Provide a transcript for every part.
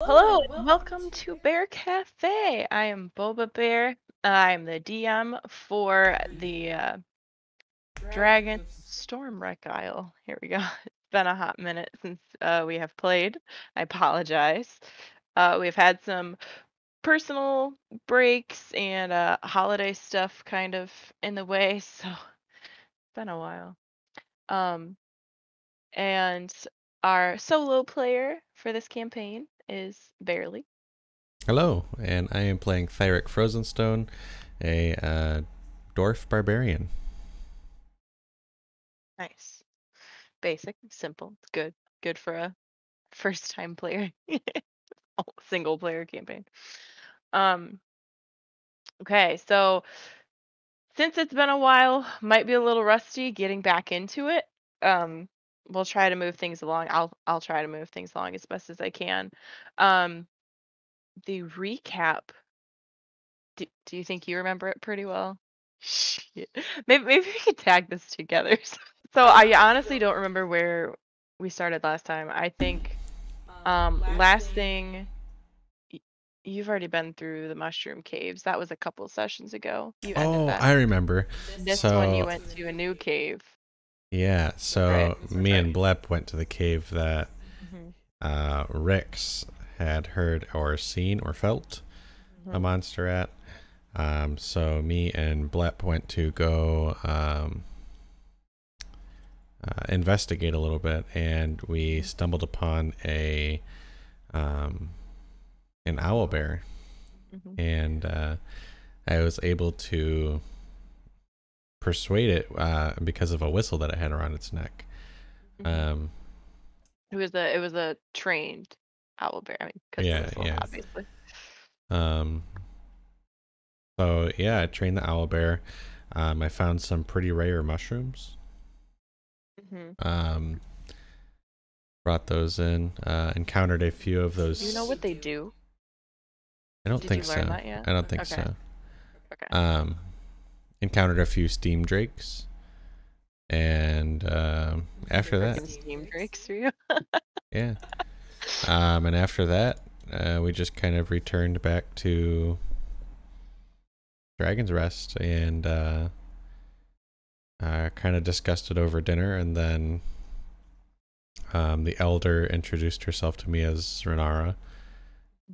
Hello and welcome to Bear Cafe. I am Boba Bear. I'm the DM for the Dragons of Stormwreck Isle. Here we go. It's been a hot minute since we have played. I apologize. We've had some personal breaks and holiday stuff kind of in the way, so it's been a while. And our solo player for this campaign is Barely. Hello, and I am playing Thyrick Frozenstone, a dwarf barbarian. Nice. Basic, simple. It's good. Good for a first time player. Single player campaign. Um okay, so since it's been a while, might be a little rusty getting back into it. Um we'll try to move things along. I'll try to move things along as best as I can. Um the recap, do you think you remember it pretty well? Shit. Maybe we could tag this together. So I honestly don't remember where we started last time. I think last thing you've already been through the mushroom caves. That was a couple sessions ago. You ended Oh, that. I remember. This one you So, went to a new cave, yeah, right? so me and Blep went to the cave that Hmm. Rex had heard or seen or felt a Hmm. monster at. So me and Blep went to go investigate a little bit, and we stumbled upon um, an owlbear, Hmm. and I was able to persuade it because of a whistle that it had around its neck. Hmm. Um, It was a trained owl bear. I mean, because the yeah, whistle, yeah. obviously. Um, so yeah, I trained the owl bear. I found some pretty rare mushrooms. Hmm. Um, brought those in. Encountered a few of Do you know those. what they do? I don't Did think you learn so. that yet? I don't think Okay. so. Okay. Um, encountered a few steam drakes, and after that, Freaking steam drakes for you. yeah. And after that, we just kind of returned back to Dragon's Rest and kind of discussed it over dinner. And then the elder introduced herself to me as Renara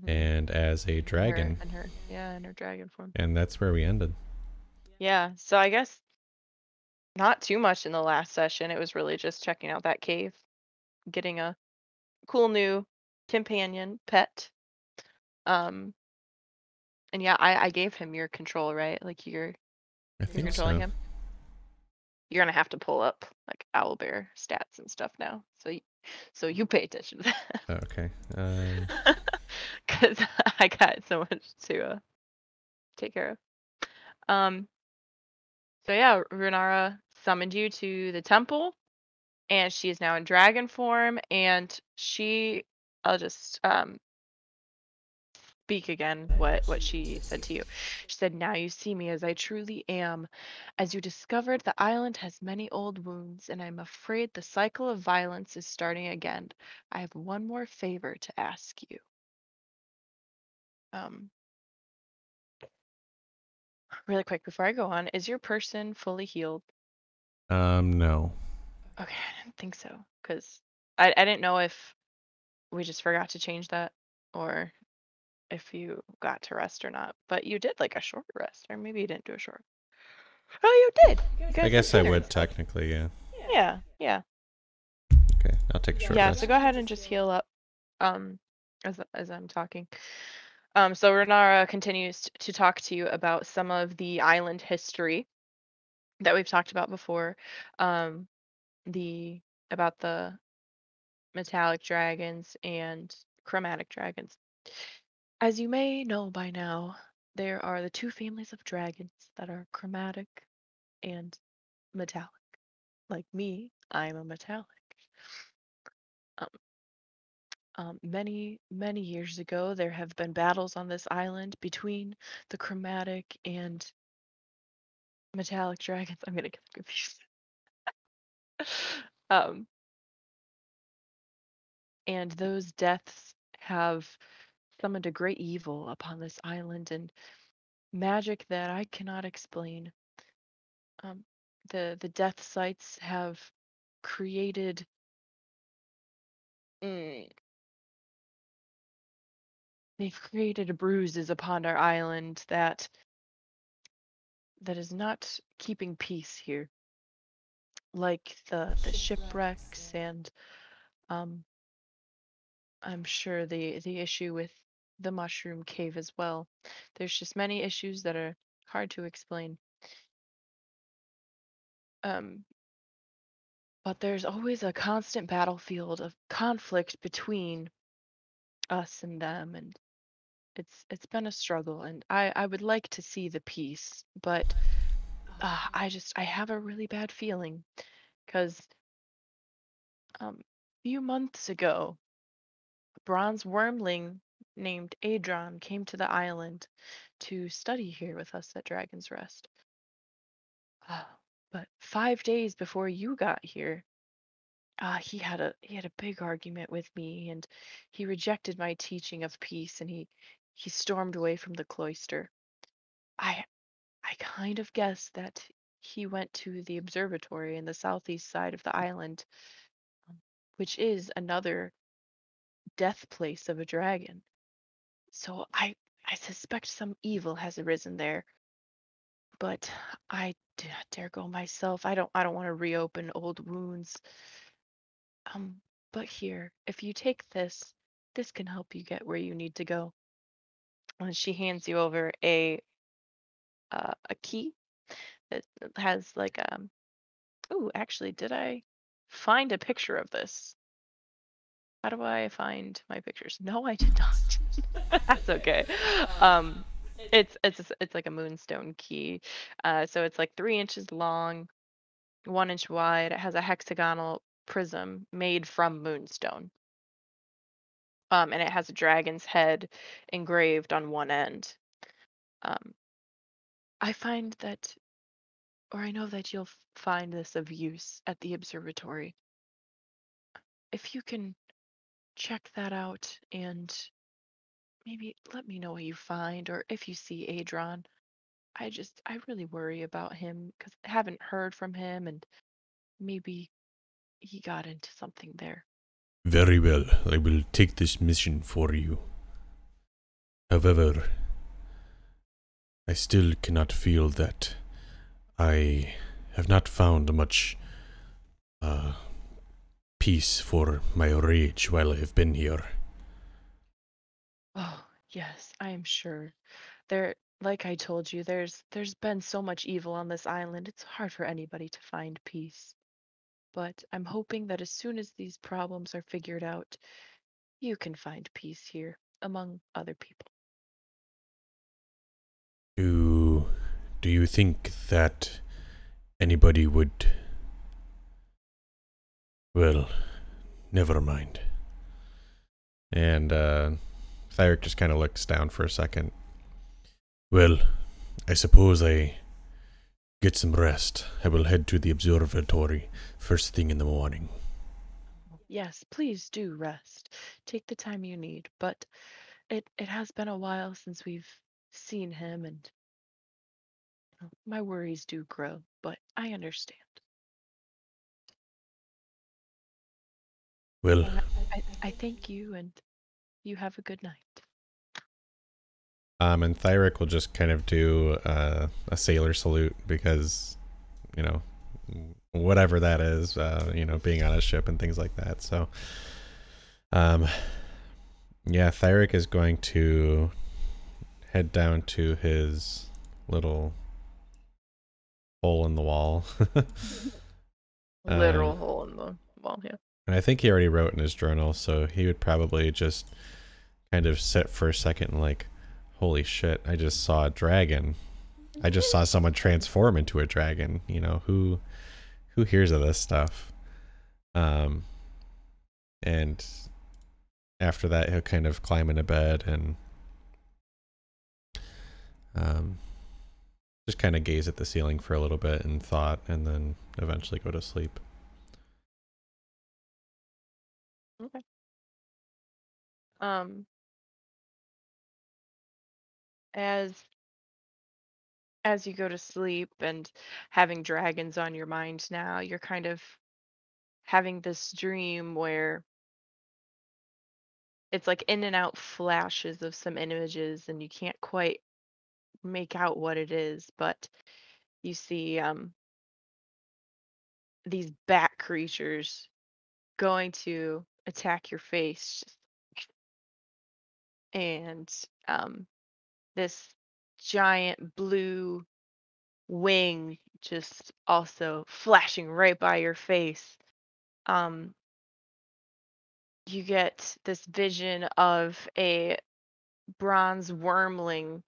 Hmm. and as a dragon. In her dragon form. And that's where we ended. Yeah. So I guess not too much in the last session. It was really just checking out that cave, getting a cool new companion pet. Um, and yeah, I gave him your control, right? Like I you're think controlling so. him. You're gonna have to pull up like owlbear stats and stuff now. So you pay attention to Oh, okay. that. Cause I got so much to take care of. Um, so yeah, Renara summoned you to the temple, and she is now in dragon form, and I'll just speak again what she said to you. She said, "Now you see me as I truly am. As you discovered, the island has many old wounds, and I'm afraid the cycle of violence is starting again. I have one more favor to ask you." Um, really quick before I go on, is your person fully healed? no. Okay, I didn't think so, because I didn't know if we just forgot to change that or if you got to rest or not. But you did like a short rest, or maybe you didn't do a short. Oh, you did. You I got some guess I dinner and would stuff. technically, yeah. Yeah, yeah. Okay, I'll take a short Yeah, so rest. go ahead and just heal up um as I'm talking. So Renara continues to talk to you about some of the island history that we've talked about before. Um the about the metallic dragons and chromatic dragons. As you may know by now, there are the two families of dragons that are chromatic and metallic. Like me, I'm a metallic. Um, many years ago, there have been battles on this island between the chromatic and metallic dragons. I'm gonna get confused. um, and those deaths have summoned a great evil upon this island and magic that I cannot explain. Um, the death sites have created mm, they've created bruises upon our island that is not keeping peace here, like the shipwrecks and um I'm sure the issue with the mushroom cave as well. There's just many issues that are hard to explain. Um, but there's always a constant battlefield of conflict between us and them, and it's been a struggle. And I would like to see the peace, but I have a really bad feeling because a few months ago, a bronze wormling named Adron came to the island to study here with us at Dragon's Rest. But 5 days before you got here, he had a big argument with me, and he rejected my teaching of peace, and he stormed away from the cloister. I I kind of guessed that he went to the observatory in the southeast side of the island, um, which is another death place of a dragon. So I suspect some evil has arisen there, but I do not dare go myself. I don't want to reopen old wounds. Um, but here, if you take this, this can help you get where you need to go. And she hands you over a key that has like oh, actually, did I find a picture of this? How do I find my pictures? No, I did not. That's okay. Um, it's like a moonstone key. So it's like 3 inches long, 1 inch wide. It has a hexagonal prism made from moonstone. And it has a dragon's head engraved on one end. Um, I find that, or I know that you'll find this of use at the observatory. If you can check that out and maybe let me know what you find, or if you see Adron. I really worry about him because I haven't heard from him, and maybe he got into something there. Very well, I will take this mission for you. However, I still cannot feel that I have not found much peace for my rage while I have been here. Oh, yes, I am sure. There, like I told you, there's been so much evil on this island. It's hard for anybody to find peace. But I'm hoping that as soon as these problems are figured out, you can find peace here among other people. Do you think that anybody would... Well, never mind. And Thyrick just kind of looks down for a second. Well, I suppose I get some rest. I will head to the observatory first thing in the morning. Yes, please do rest. Take the time you need. But it has been a while since we've seen him, and my worries do grow, but I understand. Well, Well, I thank you, and you have a good night. And Thyrick will just kind of do a sailor salute because, you know, whatever that is, you know, being on a ship and things like that. So, yeah, Thyrick is going to head down to his little hole in the wall. Literal hole in the wall, yeah. And I think he already wrote in his journal, so he would probably just kind of sit for a second and like, holy shit, I just saw a dragon. I just saw someone transform into a dragon. You know, who hears of this stuff? And after that, he'll kind of climb into bed and just kind of gaze at the ceiling for a little bit in thought, and then eventually go to sleep. Okay. um, as as you go to sleep and having dragons on your mind now, you're kind of having this dream where it's like in and out flashes of some images and you can't quite make out what it is, but you see these bat creatures going to attack your face and this giant blue wing just also flashing right by your face. Um, you get this vision of a bronze wormling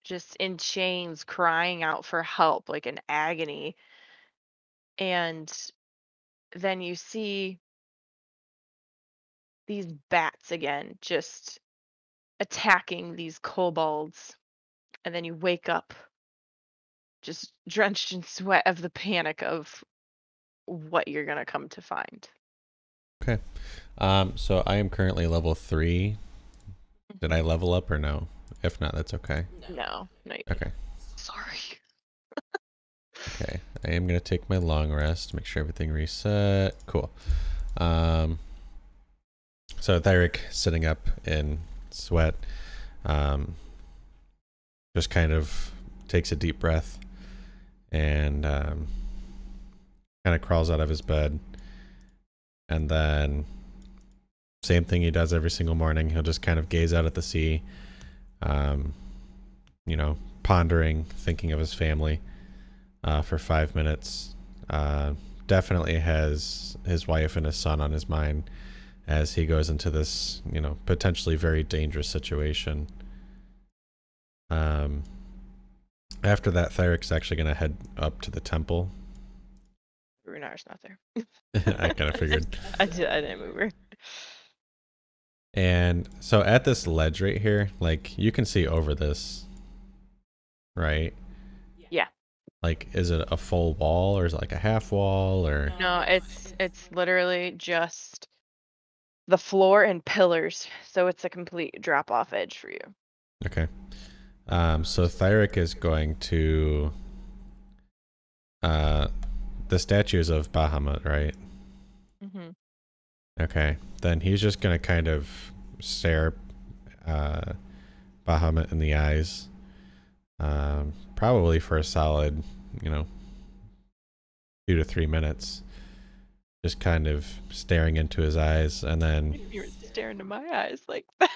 just in chains crying out for help, like in agony. And then you see these bats again just attacking these kobolds. And then you wake up just drenched in sweat of the panic of what you're going to come to find. Okay. So I am currently level 3. Did I level up or no? If not, that's okay. No. Okay. Sorry. Okay. I am going to take my long rest, make sure everything reset. Cool. So Thyrick sitting up in sweat, just kind of takes a deep breath and kind of crawls out of his bed. And then same thing he does every single morning. He'll just kind of gaze out at the sea, you know, pondering, thinking of his family for 5 minutes. Definitely has his wife and his son on his mind as he goes into this, you know, potentially very dangerous situation. After that, Thyrick's actually going to head up to the temple. Runar's not there. I kind of figured. I didn't move her. And so at this ledge right here, like you can see over this, right? Yeah. Like, is it a full wall or is it like a half wall or? No, it's literally just the floor and pillars, so it's a complete drop off edge for you. Okay. So Thyrick is going to the statues of Bahamut, right? Mm-hmm. Okay. Then he's just gonna kind of stare Bahamut in the eyes. Probably for a solid, you know, 2 to 3 minutes. Just kind of staring into his eyes, and then You were staring into my eyes like sorry.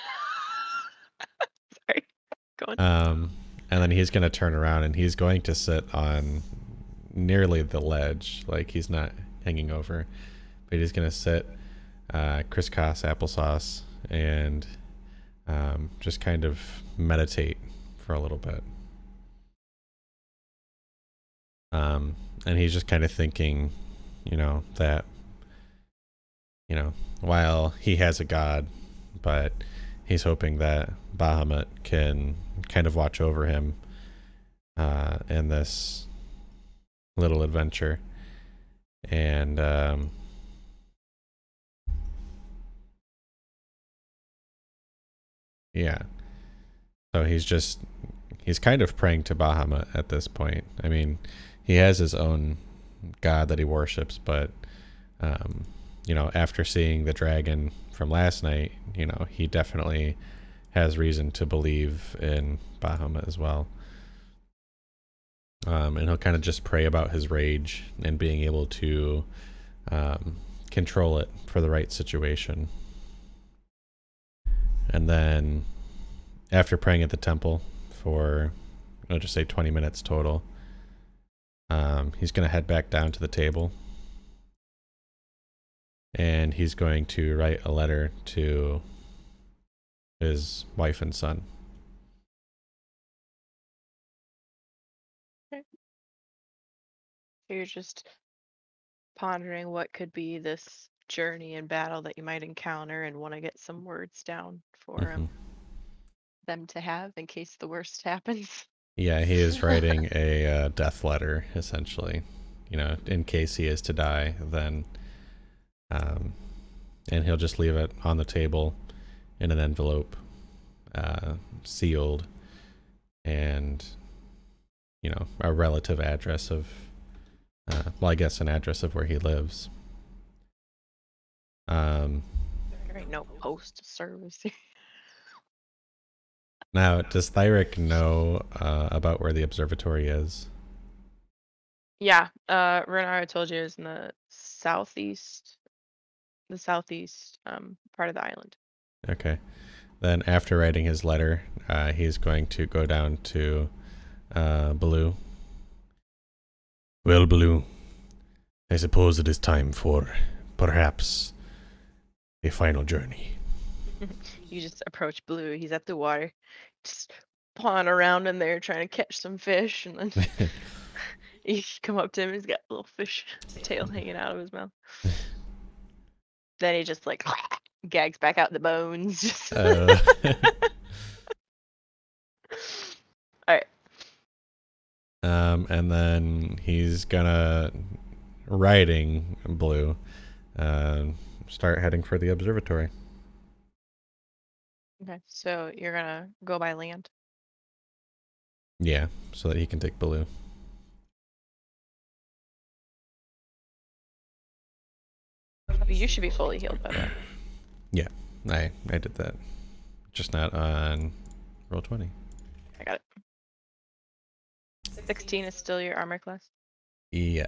Go on. and then he's gonna turn around and he's going to sit on nearly the ledge, like he's not hanging over, but he's gonna sit crisscross applesauce and just kind of meditate for a little bit. And he's just kind of thinking, you know, that, you know, while he has a god, but he's hoping that Bahamut can kind of watch over him in this little adventure. And yeah, so he's kind of praying to Bahamut at this point. I mean, he has his own god that he worships, but you know, after seeing the dragon from last night, you know, he definitely has reason to believe in Bahamut as well. And he'll kind of just pray about his rage and being able to control it for the right situation. And then after praying at the temple for, I'll just say 20 minutes total, he's going to head back down to the table. And he's going to write a letter to his wife and son. Okay. So you're just pondering what could be this journey and battle that you might encounter and want to get some words down for them to have in case the worst happens. Yeah, he is writing a death letter, essentially. You know, in case he is to die, then... and he'll just leave it on the table, in an envelope, sealed, and a relative address of, well, I guess an address of where he lives. There ain't no post service here. Now, does Thyrick know about where the observatory is? Yeah, Renara told you it's in the southeast part of the island. Okay. Then after writing his letter, he's going to go down to Blue. Well, Blue, I suppose it is time for, perhaps, a final journey. You just approach Blue. He's at the water, just pawing around in there trying to catch some fish, and then you come up to him. He's got a little fish tail hanging out of his mouth. Then he just like gags back out the bones. Just All right. And then he's gonna, riding Blue, start heading for the observatory. Okay, so you're gonna go by land. Yeah, so that he can take Blue. You should be fully healed by that. Yeah, I did that. Just not on roll 20. I got it. 16 is still your armor class? Yeah.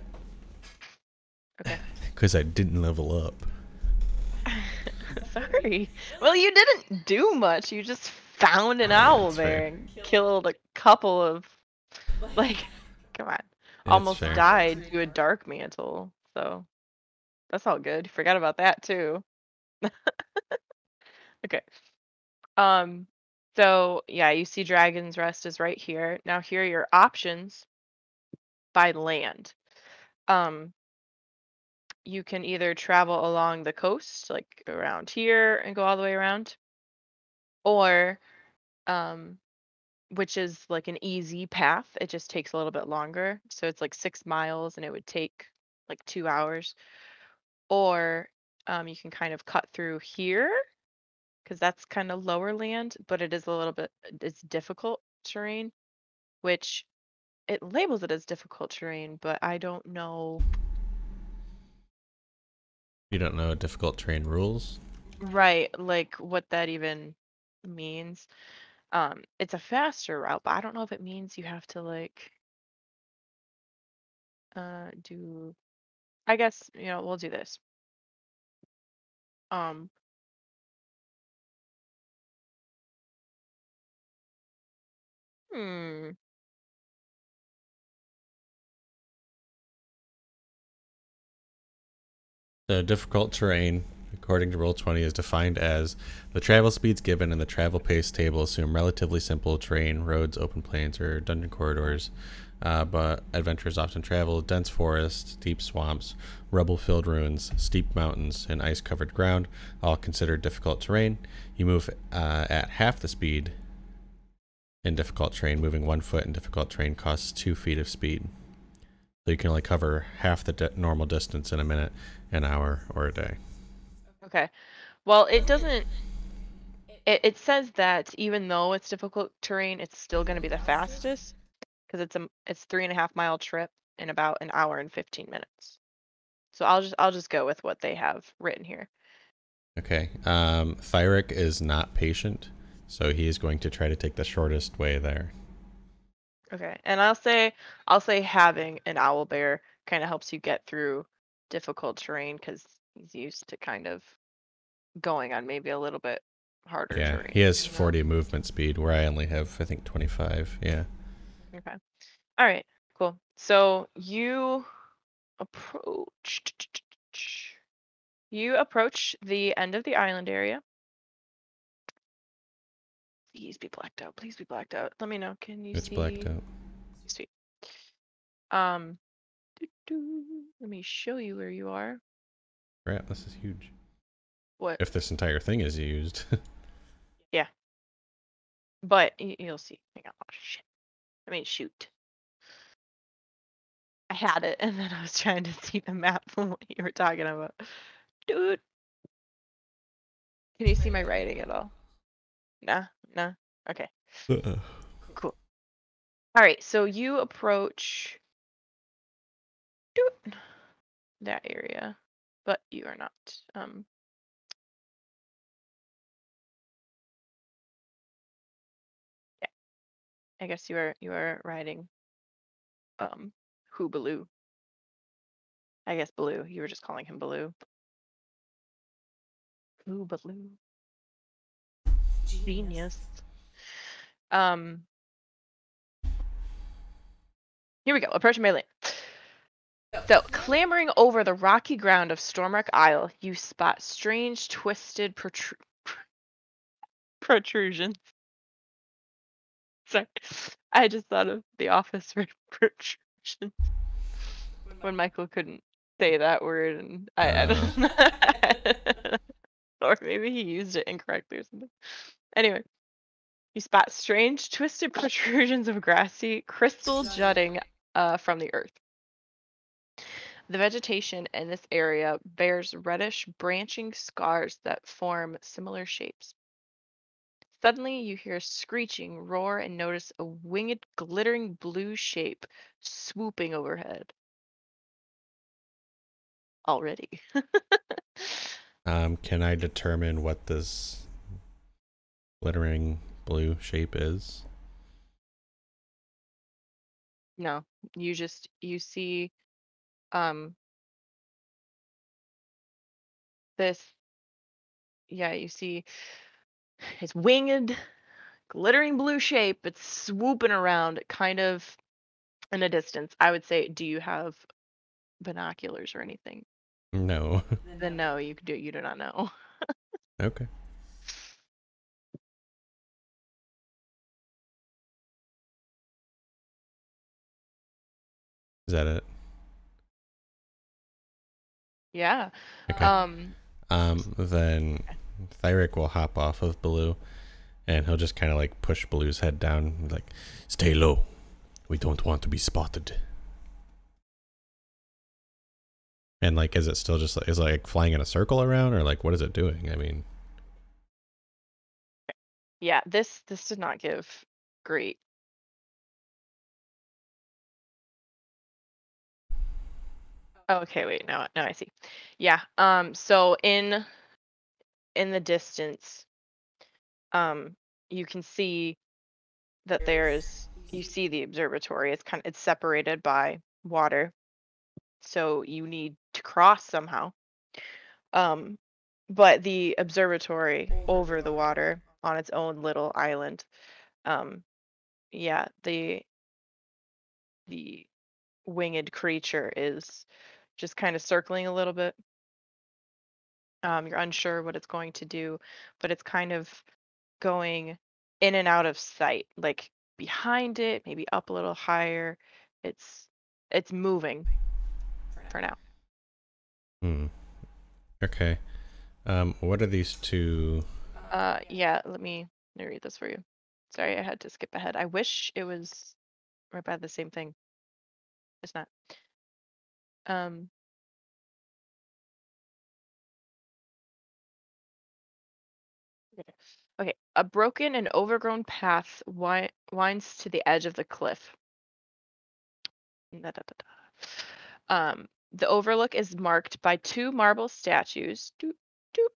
Okay. Because I didn't level up. Sorry. Well, you didn't do much. You just found an owl bear and killed a couple of, like, come on. Almost died to a dark mantle. So that's all good. Forgot about that too. Okay. So yeah, you see Dragon's Rest is right here. Now here are your options by land. You can either travel along the coast, like around here and go all the way around, or which is like an easy path. It just takes a little bit longer. So it's like 6 miles and it would take like 2 hours. Or you can kind of cut through here because that's kind of lower land, but it is a little bit, it's difficult terrain, which it labels it as difficult terrain, but I don't know. You don't know difficult terrain rules? Right, like what that even means. It's a faster route, but I don't know if it means you have to like do, I guess, we'll do this. Um hmm. The difficult terrain, according to Roll20, is defined as the travel speeds given in the travel pace table assume relatively simple terrain, roads, open plains, or dungeon corridors, but adventurers often travel dense forests, deep swamps, rubble-filled ruins, steep mountains, and ice-covered ground, all considered difficult terrain. You move at half the speed in difficult terrain. Moving 1 foot in difficult terrain costs 2 feet of speed. So you can only cover half the normal distance in a minute, an hour, or a day. Okay. Well, it doesn't. It says that even though it's difficult terrain, it's still going to be the fastest because it's 3.5 mile trip in about an hour and 15 minutes. So I'll just go with what they have written here. Okay. Thyrick is not patient, so he is going to try to take the shortest way there. Okay, and I'll say having an owl bear kind of helps you get through difficult terrain because he's used to kind of going on maybe a little bit harder terrain. He has 40 movement speed, where I only have, I think, 25. Yeah. Okay. All right. Cool. So you approach the end of the island area. Please be blacked out. Please be blacked out. Let me know. Can you see? It's blacked out. Sweet. Let me show you where you are. Crap, this is huge. What? If this entire thing is used. Yeah. But you'll see. Hang on. Oh, shit. I mean, shoot. I had it, and then I was trying to see the map from what you were talking about. Dude. Can you see my writing at all? Nah, nah. Okay, Uh-uh. cool. All right, so you approach doot, that area, but you are not. Yeah, I guess you are riding Hoobaloo. I guess Baloo. You were just calling him Baloo. Hoobaloo. Genius. Um, Here we go. Approaching my lane. So, clambering over the rocky ground of Stormwreck Isle, you spot strange, twisted protrusions. Sorry, I just thought of The Office for protrusions when Michael couldn't say that word, and I don't know. Or maybe he used it incorrectly or something. Anyway, you spot strange, twisted protrusions of grassy crystal jutting from the earth. The vegetation in this area bears reddish branching scars that form similar shapes. Suddenly, you hear a screeching roar and notice a winged, glittering blue shape swooping overhead. Already. Can I determine what this glittering blue shape is? No, you see this, yeah, you see his winged, glittering blue shape. It's swooping around kind of in a distance. I would say, do you have binoculars or anything? No. Then no, you do not know. Okay. Is that it? Yeah. Okay. Then Thyrick will hop off of Baloo, and he'll just kind of like push Baloo's head down, like, Stay low. We don't want to be spotted. and like, is it still just is it like flying in a circle around, or like, what is it doing? I mean, Yeah, this did not give great. Okay, wait, now I see. Yeah, so in the distance, you can see that you see the observatory. It's separated by water, so you need to cross somehow. Um, but the observatory over the water on its own little island, um, yeah, the winged creature is just kind of circling a little bit. You're unsure what it's going to do, but it's kind of going in and out of sight, like behind it, maybe up a little higher. It's moving for now. okay. What are these two? Yeah, let me read this for you. Sorry, I had to skip ahead. I wish it was right by the same thing. It's not. Um, okay. Okay. A broken and overgrown path winds to the edge of the cliff. Da, da, da, da. The overlook is marked by two marble statues, doop, doop,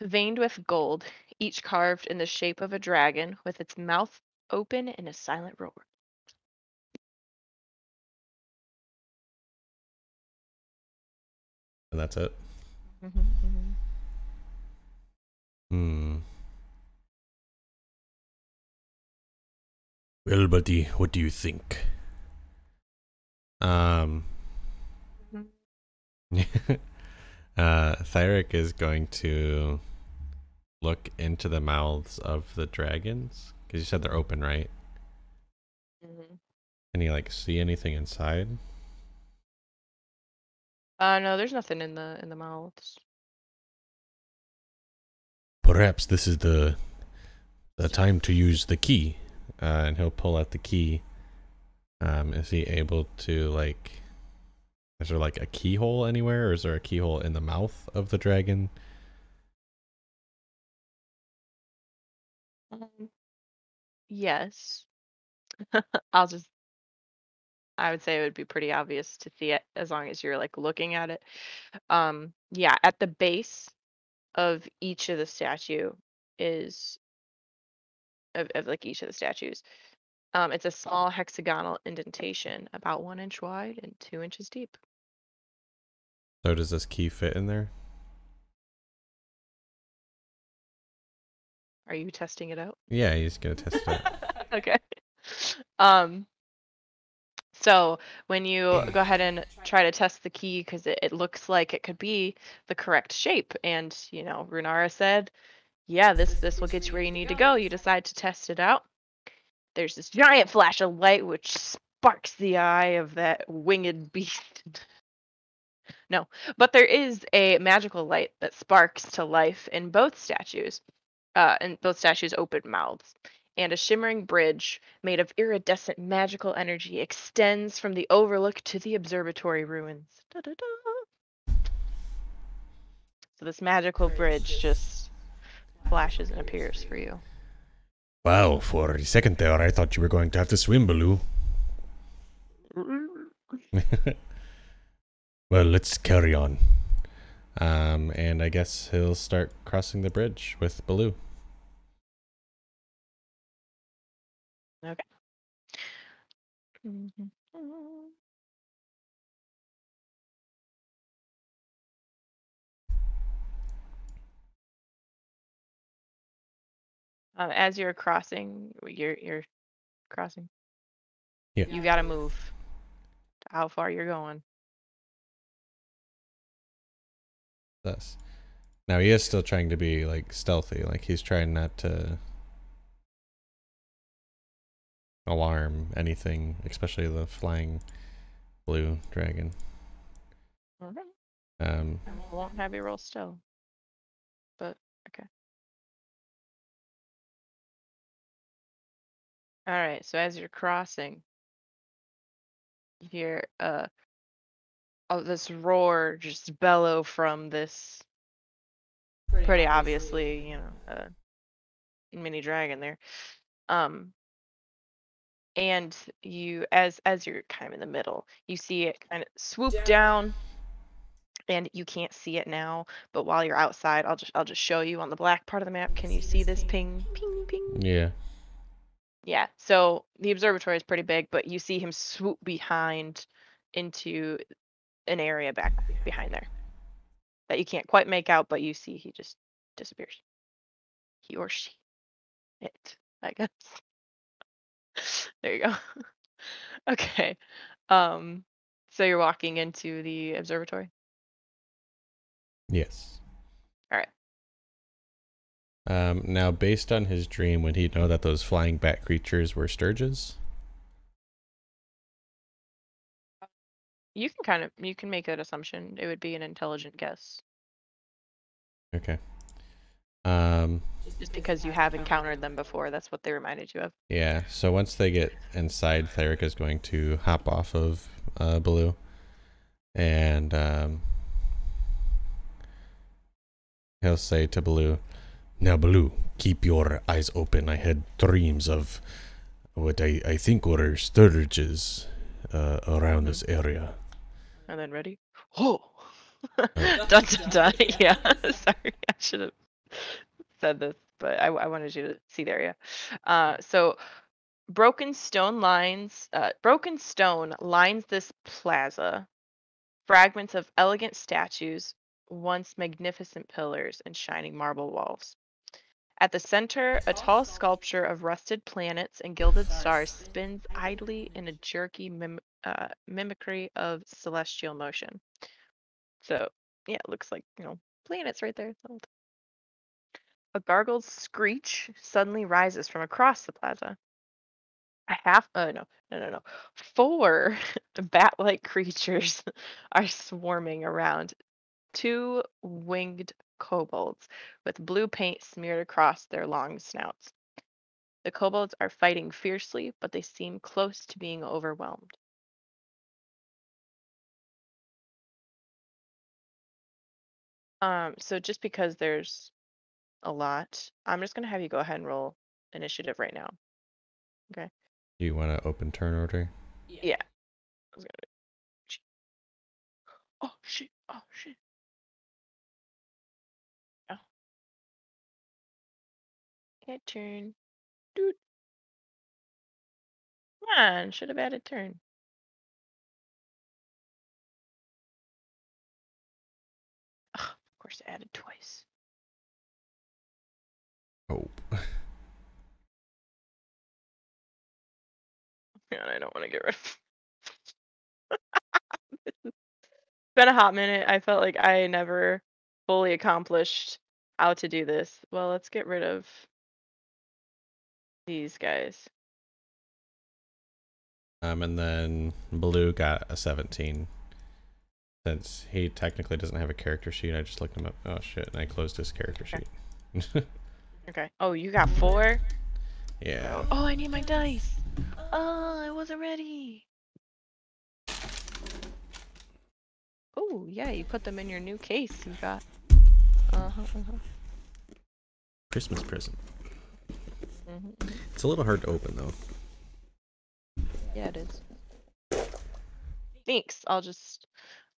veined with gold, each carved in the shape of a dragon with its mouth open in a silent roar. And that's it. Mm-hmm. Hmm. Well, buddy, what do you think? Thyrick is going to look into the mouths of the dragons, because you said they're open, right? Mm-hmm. Can you like see anything inside? No, there's nothing in the mouths. Perhaps this is the time to use the key. And he'll pull out the key. Is he able to like? Is there like a keyhole anywhere, or is there a keyhole in the mouth of the dragon? Yes. I would say it would be pretty obvious to see it as long as you're like looking at it. Yeah, at the base of each of the statue is of like each of the statues. It's a small hexagonal indentation about 1 inch wide and 2 inches deep. So does this key fit in there? Are you testing it out? Yeah, he's gonna test it out. Okay. Um, so when you go ahead and try to test the key, because it looks like it could be the correct shape, and Runara said, yeah, this will get you where you need to go. You decide to test it out. There's this giant flash of light which sparks the eye of that winged beast. No, but there is a magical light that sparks to life in both statues. And both statues' open mouths. And a shimmering bridge made of iridescent magical energy extends from the overlook to the observatory ruins. Da-da-da. So this magical bridge just flashes and appears for you. Wow, for a second there, I thought you were going to have to swim, Baloo. Well, let's carry on. And I guess he'll start crossing the bridge with Baloo. Okay. As you're crossing, you're crossing. Yeah. You gotta move to how far you're going. Thus. Now he is still trying to be like stealthy, like he's trying not to alarm anything, especially the flying blue dragon. Okay. I I won't have you roll still. But okay. All right, so as you're crossing, you hear this roar just bellow from this pretty obviously, mini dragon there. And you as you're kind of in the middle, you see it kind of swoop down, and you can't see it now, but while you're outside, I'll just show you on the black part of the map. Can you see this ping ping ping? yeah. Yeah, so the observatory is pretty big, but you see him swoop behind into an area back behind there that you can't quite make out, but you see he just disappears. He or she. It, I guess. There you go. Okay. So you're walking into the observatory? Yes. All right. Now based on his dream, would he know that those flying bat creatures were sturges? You can make that assumption. It would be an intelligent guess. Okay. Just because you have encountered them before, that's what they reminded you of. Yeah, so once they get inside, Thyrick is going to hop off of Baloo. And he'll say to Baloo, Now, Baloo, keep your eyes open. I had dreams of what I think were sturges around this area. And then ready? Oh! Dun, dun, dun. Yeah, sorry. I should have said this, but I wanted you to see the area. So broken stone lines this plaza. Fragments of elegant statues, once magnificent pillars and shining marble walls. At the center, a tall sculpture of rusted planets and gilded stars spins idly in a jerky mimicry of celestial motion. So, yeah, it looks like, planets right there. A gargled screech suddenly rises from across the plaza. No. 4 bat-like creatures are swarming around 2 winged kobolds with blue paint smeared across their long snouts. The kobolds are fighting fiercely, but they seem close to being overwhelmed. So just because there's a lot, I'm just gonna have you go ahead and roll initiative right now. Okay. You want to open turn order? Yeah. I was gonna... Oh shit! Oh shit! Oh. Get turn. Dude. Come on, should have added turn. Ugh, of course, added twice. Oh. Man, I don't want to get rid of. It's been a hot minute. I felt like I never fully accomplished how to do this. Well, let's get rid of these guys. And then blue got a 17. Since he technically doesn't have a character sheet, I just looked him up. Oh shit, and I closed his character sheet. Okay. Oh, you got 4? Yeah. Oh, I need my dice. Oh, I wasn't ready. Oh, yeah, you put them in your new case you got. Christmas present. Mm-hmm. It's a little hard to open though. Yeah, it is. Thanks. I'll just...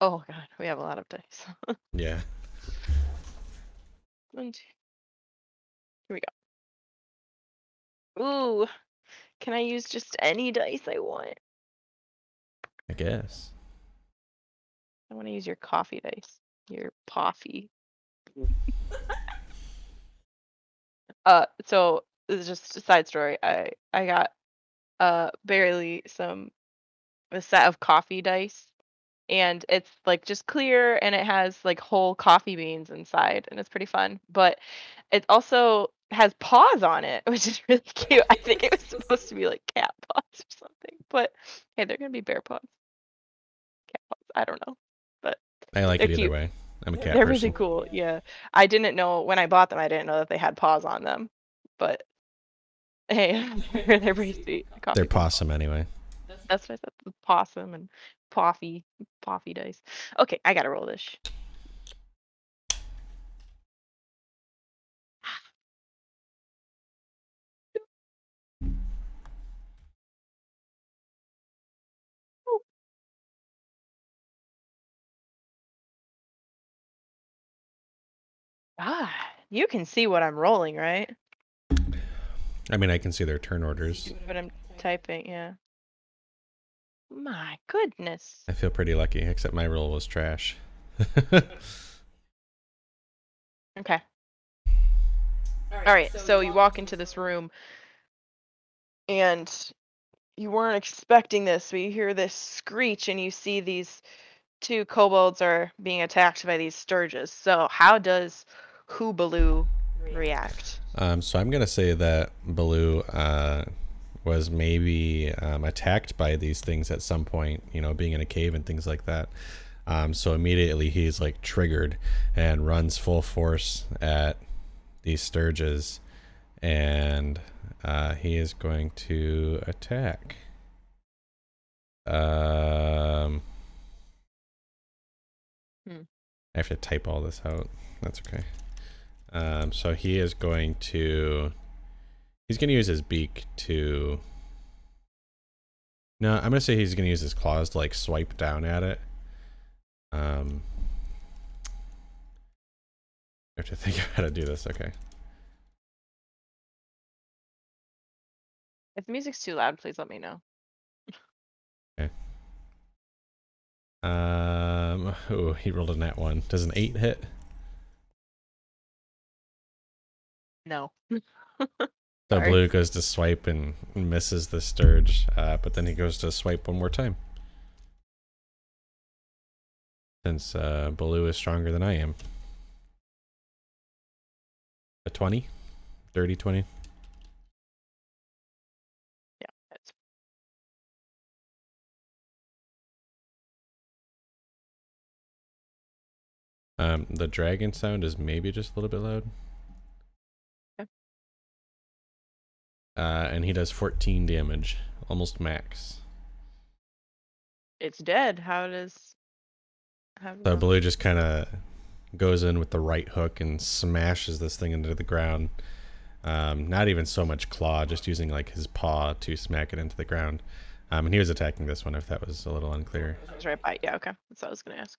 Oh, God, we have a lot of dice. Yeah. 1, 2. Here we go. Ooh, can I use just any dice I want? I guess. I want to use your coffee dice. Your poffy. So this is just a side story. I got barely a set of coffee dice, and it's like just clear, and it has like whole coffee beans inside, and it's pretty fun. But it also has paws on it, which is really cute. I think it was supposed to be like cat paws or something, but hey, they're gonna be bear paws, cat paws. I don't know, but I like they're it either cute. way. I'm a cat They're person. really cool. Yeah, I didn't know when I bought them. I didn't know that they had paws on them, but hey, they're pretty sweet. They're Coffee. possum anyway. That's what I said. Possum and poffy dice. Okay, I gotta roll this. Ah, you can see what I'm rolling, right? I mean, I can see their turn orders. What I'm typing, yeah. My goodness. I feel pretty lucky, except my roll was trash. Okay. All right, so you walk into this room, and you weren't expecting this, but you hear this screech, and you see these 2 kobolds are being attacked by these sturges. So how does Hoobaloo react? So I'm gonna say that Baloo was maybe attacked by these things at some point, you know, being in a cave and things like that. So immediately he's like triggered and runs full force at these sturges, and he is going to attack. I have to type all this out. That's okay. So he is going to... He's going to use his beak to... No, I'm going to say he's going to use his claws to like swipe down at it. I have to think of how to do this. Okay. If the music's too loud, please let me know. Okay. Oh, he rolled a nat 1. Does an 8 hit? No. So Sorry. Blue goes to swipe and misses the Sturge, but then he goes to swipe one more time. Since Blue is stronger than I am. A 20? Dirty 20? Yeah, that's... The dragon sound is maybe just a little bit loud. Okay. And he does 14 damage, almost max. It's dead. How does... So Blue just kind of goes in with the right hook and smashes this thing into the ground. Not even so much claw, just using like his paw to smack it into the ground. And he was attacking this one, if that was a little unclear. That was right by. Yeah, okay. That's what I was gonna ask.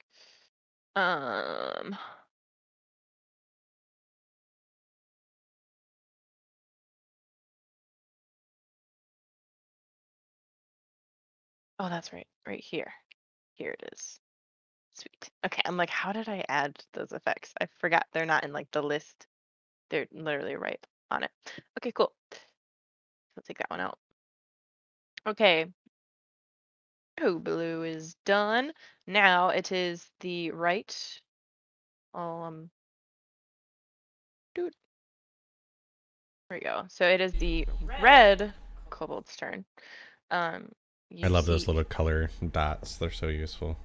Oh, that's right. Right here. Here it is. Sweet. Okay, I'm like, how did I add those effects? I forgot they're not in like the list. They're literally right on it. Okay, cool. I'll take that one out. Okay. Oh, blue is done. Now it is the right. Dude. There we go. So it is the red kobold's turn. I You love see, those little color dots. They're so useful.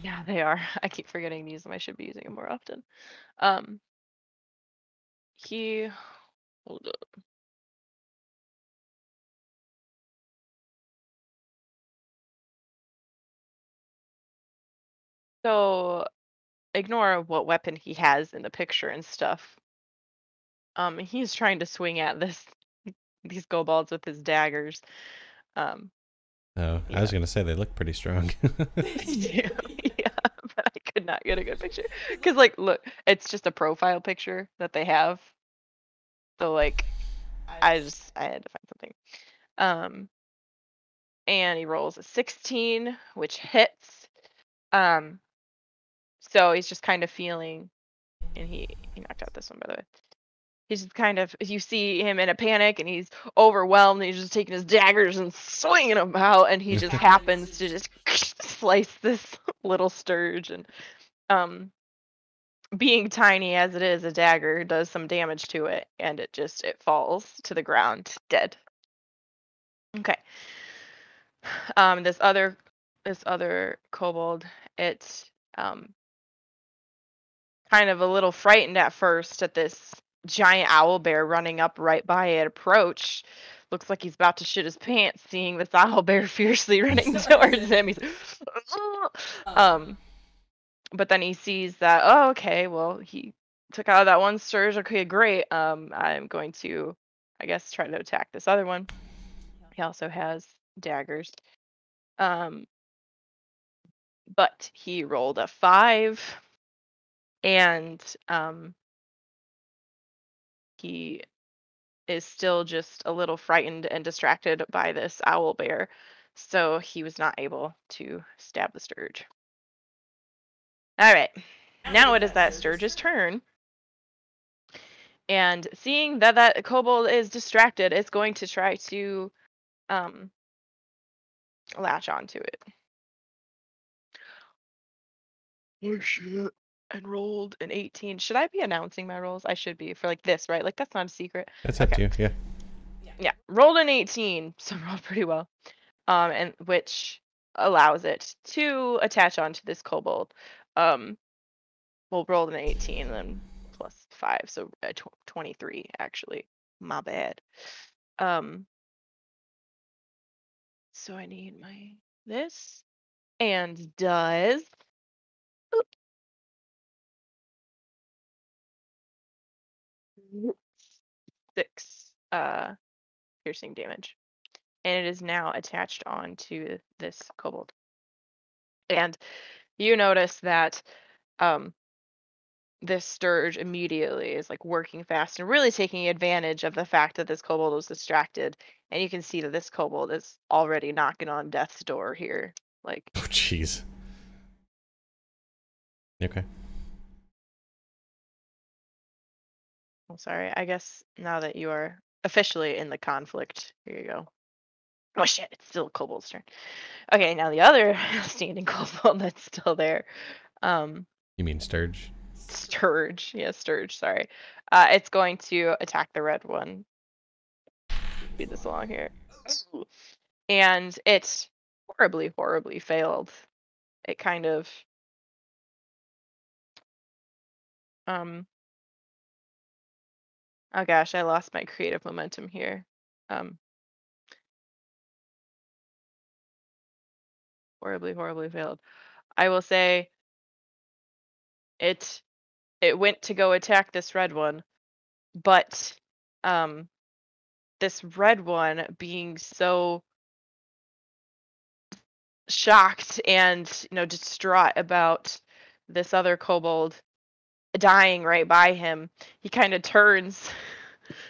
yeah, they are. I keep forgetting to use them. I should be using them more often. He, hold up. So ignore what weapon he has in the picture and stuff. He's trying to swing at these kobolds with his daggers. Oh, I Yeah. was gonna say they look pretty strong. Yeah, but I could not get a good picture. Cause like, look, it's just a profile picture that they have. So like, I had to find something. And he rolls a 16, which hits. So he's just kind of feeling, and he knocked out this one, by the way. He's just kind of, you see him in a panic, and he's overwhelmed. And he's just taking his daggers and swinging them out, and he just happens to just slice this little sturge. And being tiny as it is, a dagger does some damage to it, and it falls to the ground dead. Okay. This other kobold, it's kind of a little frightened at first at this giant owl bear running up right by it approach. Looks like he's about to shit his pants seeing this owl bear fiercely running towards him. He's but then he sees that, oh, okay, well, he took out that one surge. Okay, great. I'm going to, I guess, try to attack this other one. He also has daggers. But he rolled a 5, and he is still just a little frightened and distracted by this owl bear, so he was not able to stab the sturge. All right, now it is that sturge's turn, and seeing that that kobold is distracted, it's going to try to latch onto it. Oh shit. And rolled an 18. Should I be announcing my rolls? I should be for like this, right? Like that's not a secret. That's up to you, yeah. Yeah, rolled an 18, so rolled pretty well. And which allows it to attach onto this kobold. Well, rolled an 18 and then plus 5, so 23 actually. My bad. So I need this, and does 6 piercing damage, and it is now attached onto this kobold. And you notice that this sturge immediately is like working fast and really taking advantage of the fact that this kobold was distracted. And you can see that this kobold is already knocking on death's door here. Like, Oh, jeez. Okay. I'm sorry. I guess now that you are officially in the conflict, here you go. Oh shit! It's still kobold's turn. Okay, now the other standing kobold that's still there. You mean Sturge? Sturge. Yeah, Sturge, sorry. It's going to attack the red one. Speed this along here. And it horribly, horribly failed. It kind of oh gosh, I lost my creative momentum here. Horribly, horribly failed. I will say it went to go attack this red one, but this red one being so shocked and distraught about this other kobold dying right by him, he kind of turns,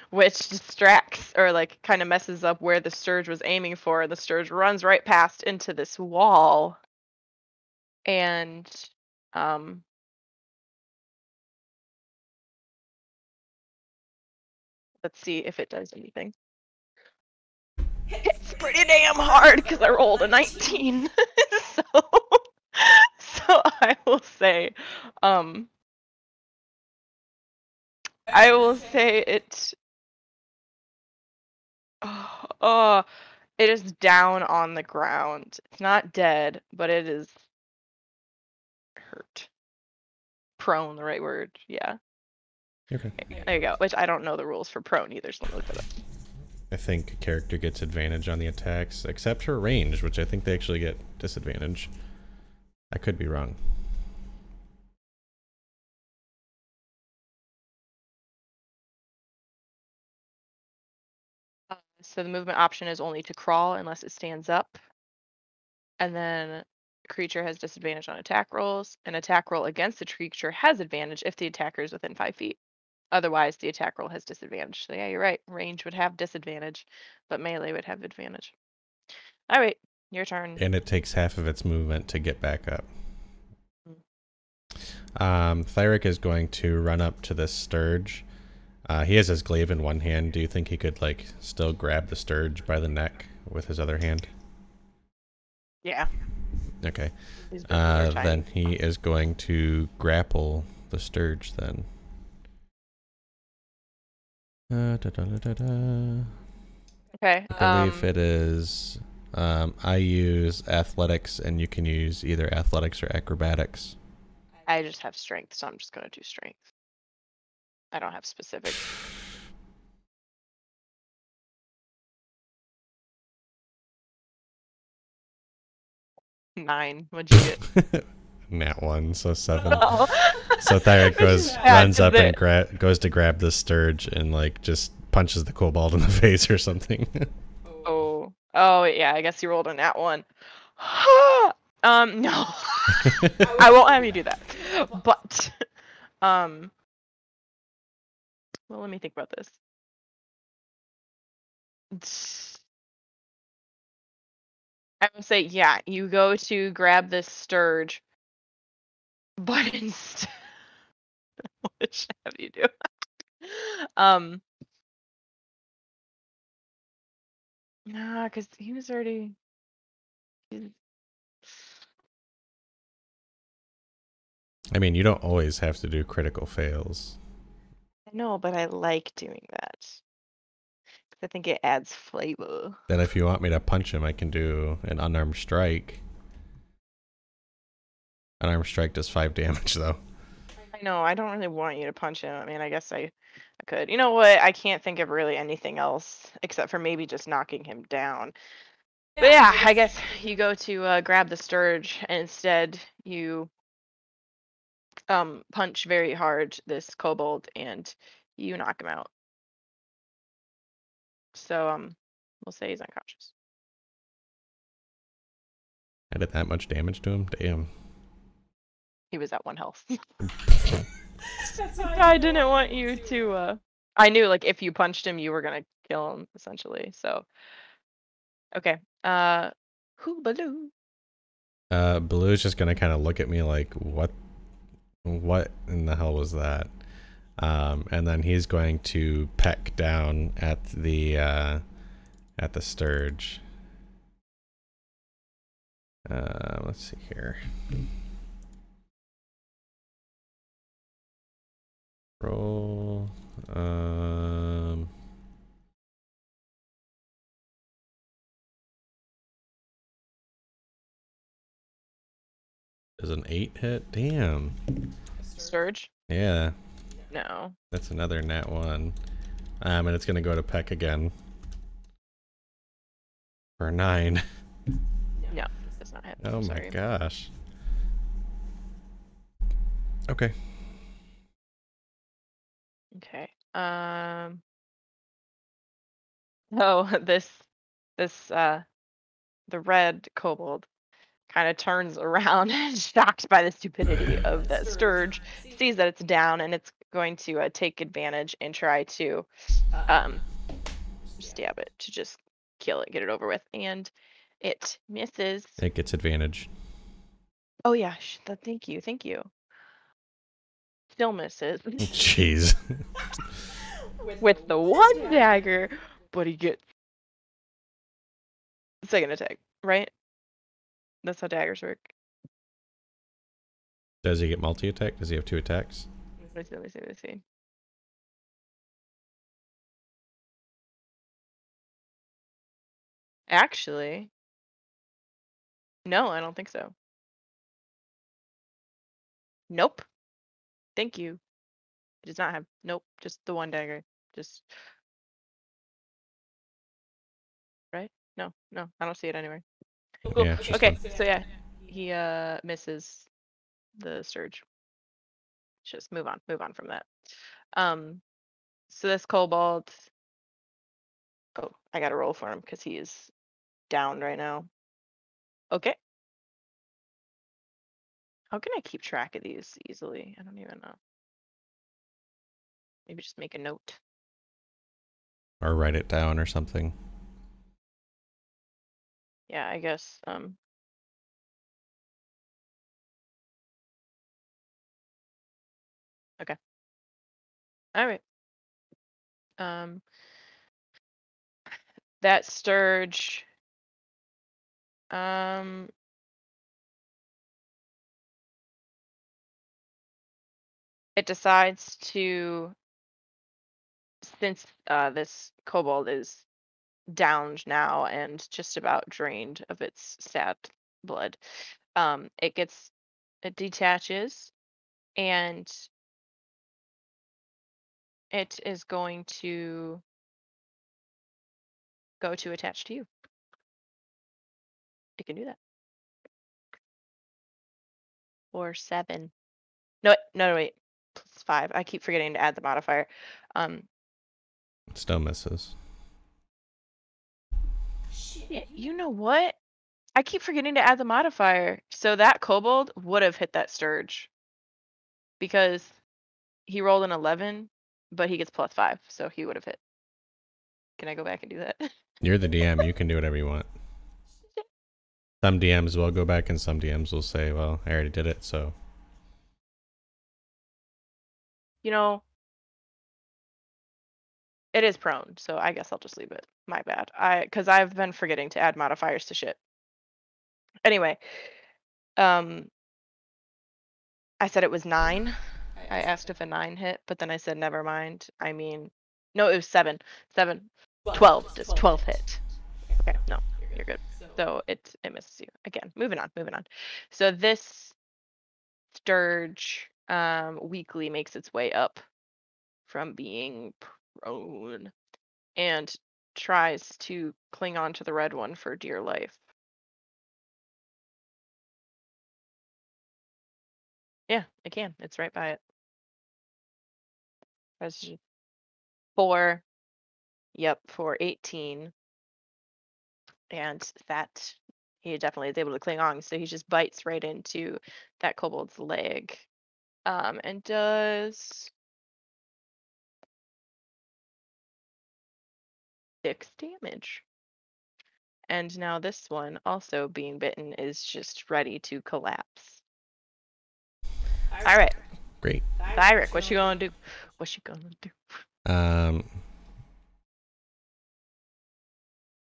which distracts or like kind of messes up where the Sturge was aiming for. The Sturge runs right past into this wall, and let's see if it does anything. It's pretty damn hard because I rolled a 19. So I will say it it is down on the ground. It's not dead, but it is hurt. Prone, the right word. Yeah. Okay. There you go. Which I don't know the rules for prone either, so let me look that up. I think a character gets advantage on the attacks, except for range, which I think they actually get disadvantage. I could be wrong. So the movement option is only to crawl unless it stands up. And then creature has disadvantage on attack rolls. An attack roll against the creature has advantage if the attacker is within 5 feet. Otherwise, the attack roll has disadvantage. So yeah, you're right. Range would have disadvantage, but melee would have advantage. All right, your turn. And it takes half of its movement to get back up. Thyrick is going to run up to this Sturge. He has his glaive in one hand. Do you think he could like still grab the Sturge by the neck with his other hand? Yeah. Okay. Then he is going to grapple the Sturge then. Okay. I believe it is. I use athletics, and you can use either athletics or acrobatics. I just have strength, so I'm just gonna do strength. I don't have specific. Nine. What'd you get? Nat 1, so 7. Oh. So Thyrick runs up and goes to grab the Sturge and like just punches the kobold in the face or something. Oh yeah, I guess you rolled a nat 1. No. I won't have you do that. But well, let me think about this. I would say, yeah, you go to grab this Sturge, but instead, what should I have you do? Nah, because he was already. I mean, you don't always have to do critical fails. No, but I like doing that. I think it adds flavor. Then if you want me to punch him, I can do an unarmed strike. Unarmed strike does 5 damage, though. I know, I don't really want you to punch him. I mean, I guess I could. You know what? I can't think of really anything else except for maybe just knocking him down. But yeah, I guess you go to grab the Sturge, and instead you punch very hard this kobold, and you knock him out. So we'll say he's unconscious. I did that much damage to him? Damn. He was at 1 health. I didn't want you to I knew like if you punched him you were gonna kill him essentially. So okay. Who Baloo? Baloo's just gonna kinda look at me like what in the hell was that? And then he's going to peck down at the Sturge. Let's see here. Roll. Does an 8 hit? Damn. Sturge? Yeah. No. That's another nat 1. And it's gonna go to peck again. For 9. No, that's not hit. Oh my gosh. Okay. Okay. So the red kobold kind of turns around, shocked by the stupidity of that scourge, sees that it's down, and it's going to take advantage and try to stab it, to just kill it, get it over with, and it misses. It gets advantage. Oh yeah, thank you. Still misses Jeez. with the one dagger, but he gets second attack, right? That's how daggers work. Does he get multi-attack? Does he have 2 attacks? Let me see. Actually, no, I don't think so. Nope. Thank you. It does not have. Nope. Just the one dagger. Just. Right? No. I don't see it anywhere. Cool. Yeah, just Okay. one. So yeah, he misses the surge. Just move on from that. So this kobold. Oh, I gotta roll for him because he is down right now. Okay. How can I keep track of these easily? I don't even know. Maybe just make a note. Or write it down or something. Yeah, I guess. Okay. All right. That scourge. It decides to, since this kobold is downed now and just about drained of its stat blood, it detaches, and it is going to go to attach to you. It can do that. Or 7. No, wait. +5. I keep forgetting to add the modifier. Still misses. Shit, you know what? I keep forgetting to add the modifier. So that kobold would have hit that scourge because he rolled an 11, but he gets +5, so he would have hit. Can I go back and do that? You're the DM. You can do whatever you want. Some DMs will go back and some DMs will say, well, I already did it, so. You know, it is prone, so I guess I'll just leave it. My bad. Because I've been forgetting to add modifiers to shit. Anyway, I said it was 9. I asked if a 9 hit, but then I said never mind. I mean, no, it was 7. 12. Does 12 hit? Okay, no, you're good. So it misses you. Again, moving on. So this scourge weakly makes its way up from being prone and tries to cling on to the red one for dear life. Yeah, it can. It's right by it. That's 4. Yep, for 18. And that he definitely is able to cling on. So he just bites right into that kobold's leg. And does 6 damage. And now this one, also being bitten, is just ready to collapse. All right. Great. Thyrick, what you gonna do?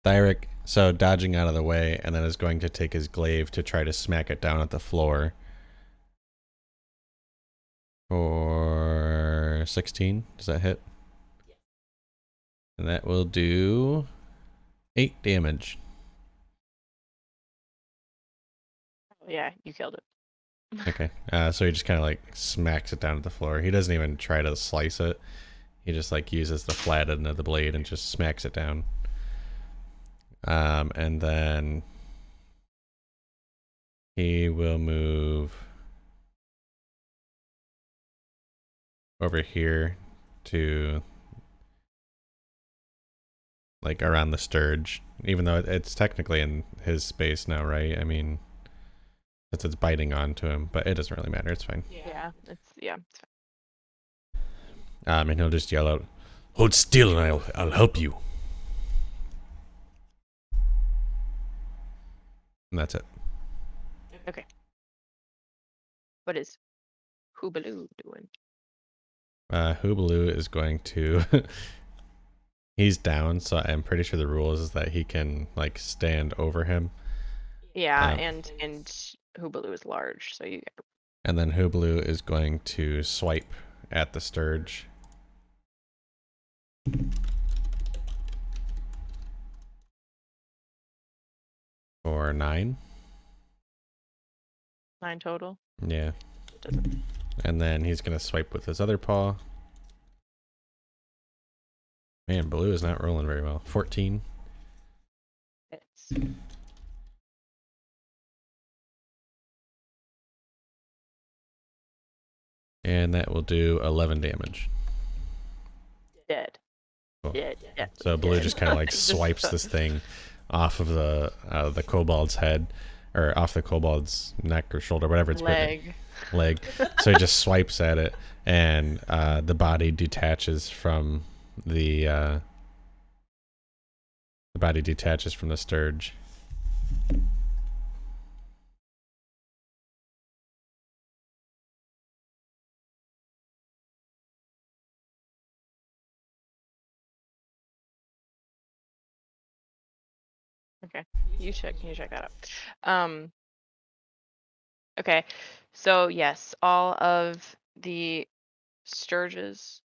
Thyrick, so dodging out of the way, and then is going to take his glaive to try to smack it down at the floor. For 16, does that hit? And that will do 8 damage. Yeah, you killed it. Okay, so he just kind of like smacks it down at the floor. He doesn't even try to slice it. He just like uses the flat end of the blade and just smacks it down. And then he will move over here to like around the Sturge, even though it's technically in his space now, right? I mean, it's biting onto him, but it doesn't really matter. It's fine. Yeah, it's fine. And he'll just yell out, Hold still and I'll help you. and that's it. Okay. What is Hoobaloo doing? Hoobaloo is going to. He's down, so I'm pretty sure the rule is that he can like stand over him. Yeah, and Hoobaloo is large, so you. And then Hoobaloo is going to swipe at the Sturge. For 9. 9 total. Yeah. And then he's gonna swipe with his other paw. Man, Blue is not rolling very well. 14. It's And that will do 11 damage. dead. Cool. Dead. So Blue dead. just kind of like swipes this thing off of the kobold's head, or off the kobold's neck or shoulder, whatever it's leg. Leg. So he just swipes at it, and the body detaches from the Sturge. Okay, you check that out. Okay, so yes, all of the Sturges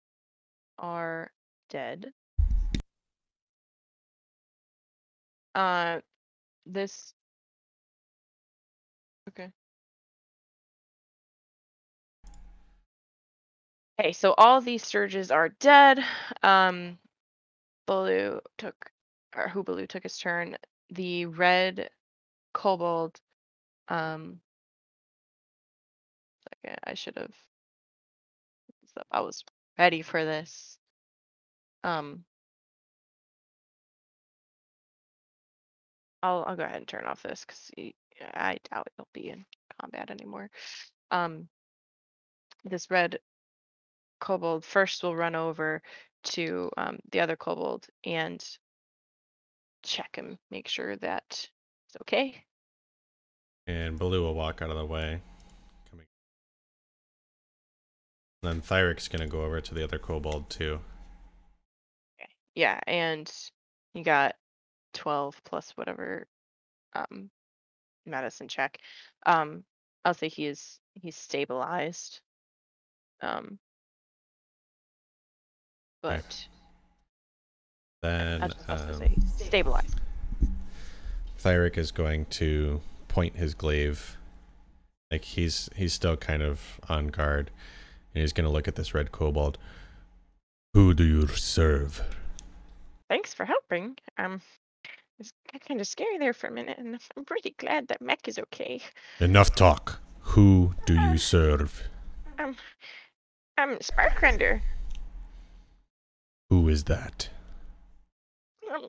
are dead. This. Okay. Okay, so all these Sturges are dead. Hoobaloo took his turn. The red kobold. Second, I should have. I was ready for this. I'll go ahead and turn off this because I doubt he'll be in combat anymore. This red kobold first will run over to the other kobold and check him, make sure that it's okay. And Blue will walk out of the way. Then Thyrick's gonna go over to the other kobold too. Okay. Yeah, and he got 12 plus whatever medicine check. I'll say he's stabilized. But then I'll just say he's stabilized. Thyrick is going to point his glaive. Like he's still kind of on guard. And he's gonna look at this red kobold. Who do you serve? Thanks for helping. It's kind of scary there for a minute, and I'm pretty glad that Mech is okay. Enough talk. Who do you serve? I'm Sparkrender. Who is that?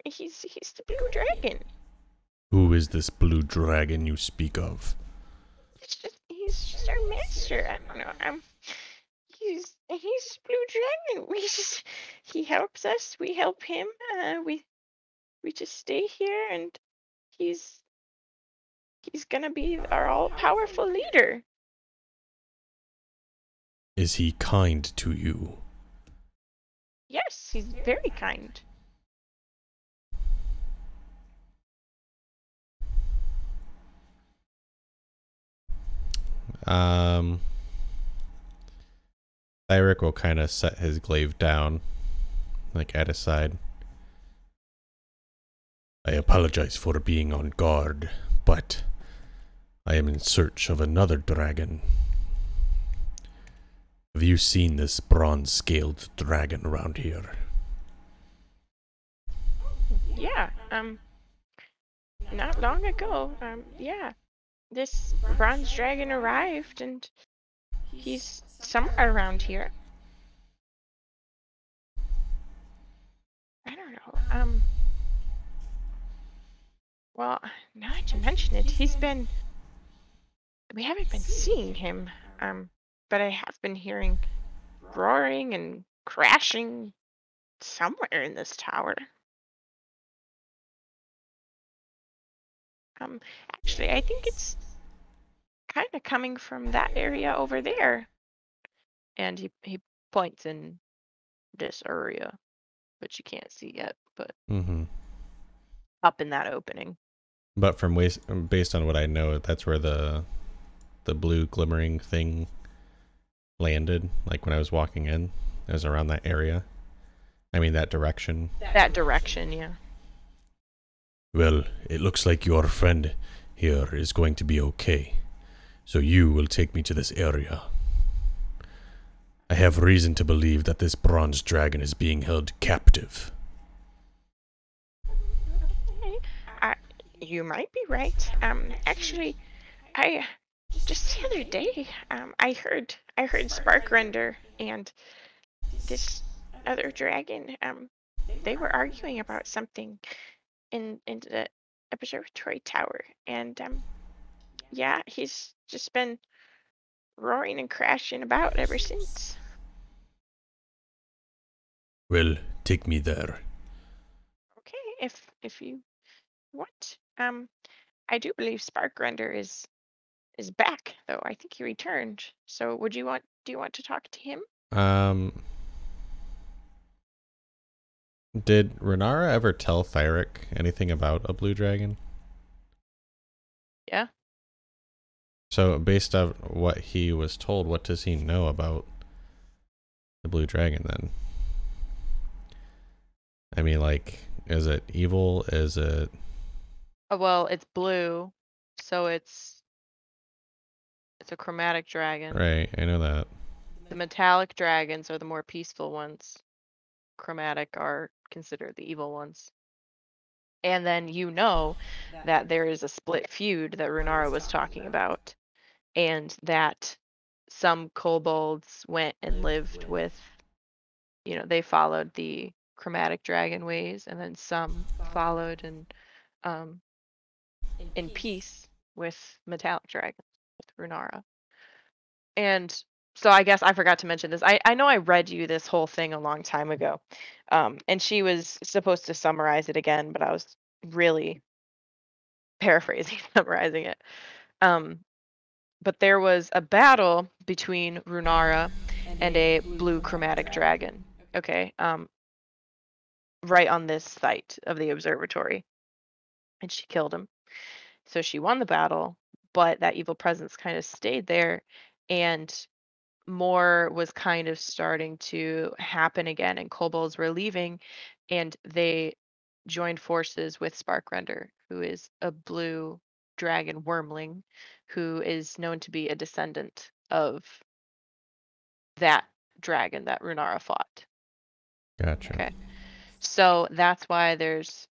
He's the blue dragon. Who is this blue dragon you speak of? He's just our master. I don't know. He's blue dragon. He helps us. We help him. We just stay here, and he's gonna be our all-powerful leader. Is he kind to you? Yes, he's very kind. Thyrick will kind of set his glaive down, like at his side. I apologize for being on guard, but I am in search of another dragon. Have you seen this bronze-scaled dragon around here? Yeah, not long ago, yeah, this bronze dragon arrived, and he's somewhere around here. I don't know, Well, now that you mention it, we haven't been seeing him, but I have been hearing roaring and crashing somewhere in this tower. Actually, I think it's kind of coming from that area over there. And he points in this area, which you can't see yet, but up in that opening. But based on what I know, that's where the blue glimmering thing landed. Like when I was walking in, it was around that area. I mean that direction. That direction, yeah. Well, it looks like your friend here is going to be okay. So you will take me to this area. I have reason to believe that this bronze dragon is being held captive. Okay. You might be right. Actually, I just the other day, I heard Sparkrender and this other dragon, they were arguing about something in the observatory tower, and yeah, he's just been roaring and crashing about ever since. Well, take me there. Okay, if you want. I do believe Sparkrender is back, though. I think he returned. So do you want to talk to him? Did Renara ever tell Thyrick anything about a blue dragon? Yeah. So based on what he was told, what does he know about the blue dragon then? I mean, like, is it evil? Is it... Well, it's blue, so it's a chromatic dragon. Right, I know that. The metallic dragons are the more peaceful ones. Chromatic are considered the evil ones. And then you know that there is a split feud that Runara was talking about, and that some kobolds went and lived with, they followed the chromatic dragon ways, and then some followed in peace with metallic dragons, with Runara. And so I guess I forgot to mention this. I know I read you this whole thing a long time ago, and she was supposed to summarize it again, but I was really paraphrasing, summarizing it. But there was a battle between Runara and a blue chromatic dragon. Okay, right on this site of the observatory, and she killed him. So she won the battle, but that evil presence kind of stayed there, and more was kind of starting to happen again, and kobolds were leaving, and they joined forces with Sparkrender, who is a blue dragon wormling, who is known to be a descendant of that dragon that Runara fought. Gotcha. Okay. So that's why there's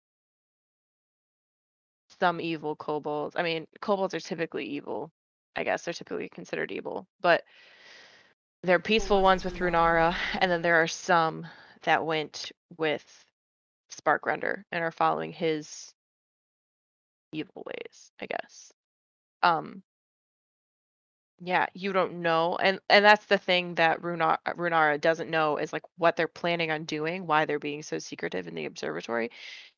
some evil kobolds. I mean, kobolds are typically evil. I guess they're typically considered evil, but they're peaceful ones with Runara, and then there are some that went with Sparkrender and are following his evil ways, I guess. Yeah, you don't know, and that's the thing that Runara doesn't know, is like what they're planning on doing, why they're being so secretive in the observatory,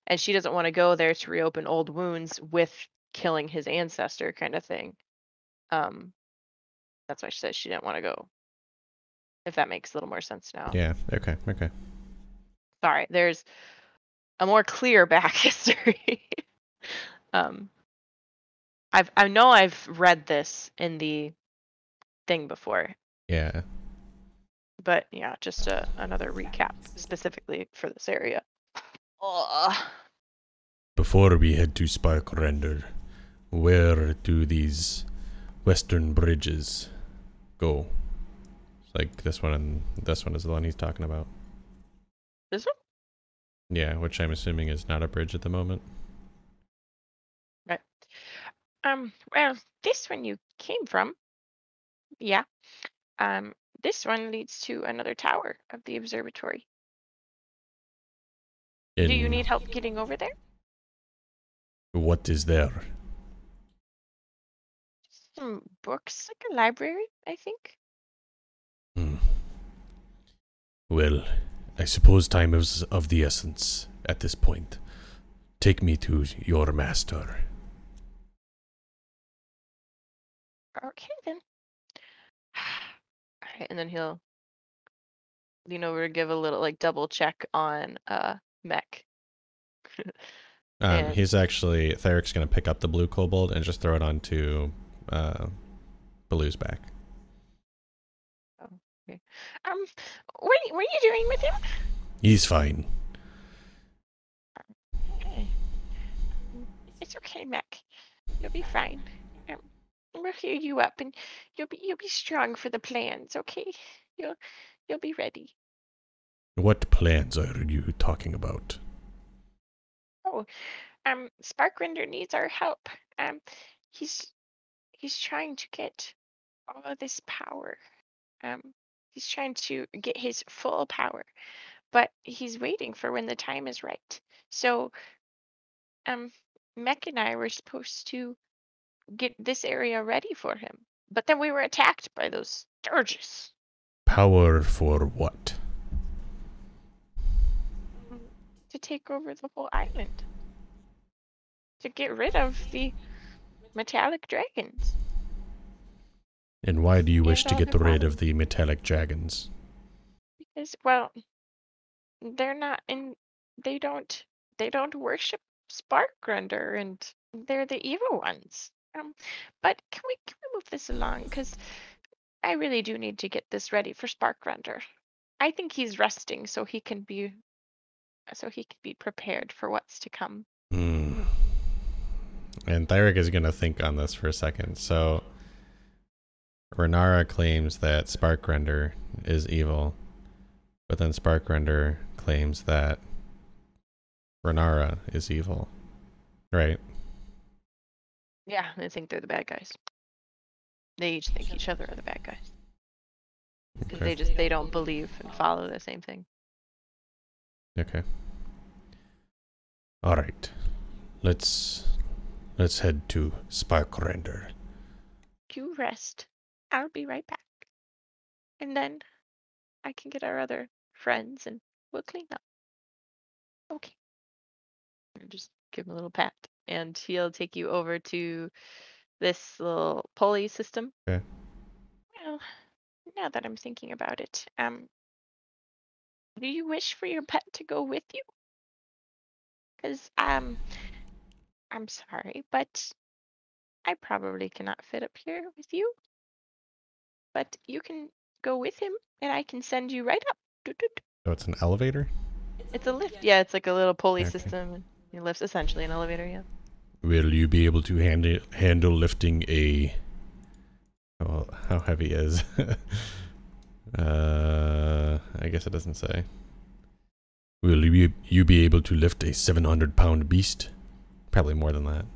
and she doesn't want to go there to reopen old wounds with killing his ancestor, kind of thing. That's why she says she didn't want to go. If that makes a little more sense now. Yeah. Okay. Sorry, there's a more clear back history. I know I've read this in the thing before. Yeah. But yeah, just another recap specifically for this area. Ugh. Before we head to Sparkrender, where do these western bridges go? It's like this one, and this one is the one he's talking about. This one? Yeah, which I'm assuming is not a bridge at the moment. Right. Well, this one you came from. Yeah. This one leads to another tower of the observatory. Do you need help getting over there? What is there? Some books, like a library, I think. Hmm. Well, I suppose time is of the essence at this point. Take me to your master. Okay, then. Alright, and then he'll lean over to give a little like double check on Mech. And He's actually Thyrick's gonna pick up the blue kobold and just throw it onto Baloo's back. oh, okay. What are you doing with him? He's fine. Okay. It's okay, Mac. You'll be fine. We'll heal you up, and you'll be strong for the plans. Okay, you'll be ready. What plans are you talking about? Oh, Sparkrender needs our help. He's trying to get all of this power. He's trying to get his full power, but he's waiting for when the time is right. So, Mech and I were supposed to get this area ready for him, but then we were attacked by those Sturges. Power for what? To take over the whole island. To get rid of the metallic dragons. And why do you wish And to all get their rid followers. of the metallic dragons? Because, well, they're not in. They don't worship Sparkrender, and they're the evil ones. But can we move this along? Because I really do need to get this ready for Sparkrender. I think he's resting so he can be prepared for what's to come. Hmm. And Thyrick is gonna think on this for a second. So Renara claims that Sparkrender is evil, but then Sparkrender claims that Renara is evil. Right? yeah, they think they're the bad guys. They each think each other are the bad guys. Because Okay. they don't believe and follow the same thing. Okay. Alright. Let's head to Sparkrender. You rest. I'll be right back. And then I can get our other friends and we'll clean up. Okay. And just give him a little pat. And he'll take you over to this little pulley system. Okay. Well, now that I'm thinking about it, do you wish for your pet to go with you? Because, I'm sorry, but I probably cannot fit up here with you. But you can go with him, and I can send you right up. Doot, doot. So it's an elevator? It's a lift. Yeah, it's like a little pulley Okay. system. And it lifts essentially an elevator, yeah. Will you be able to handle lifting a... Well, how heavy is? I guess it doesn't say. Will you be able to lift a 700-pound beast? Probably more than that.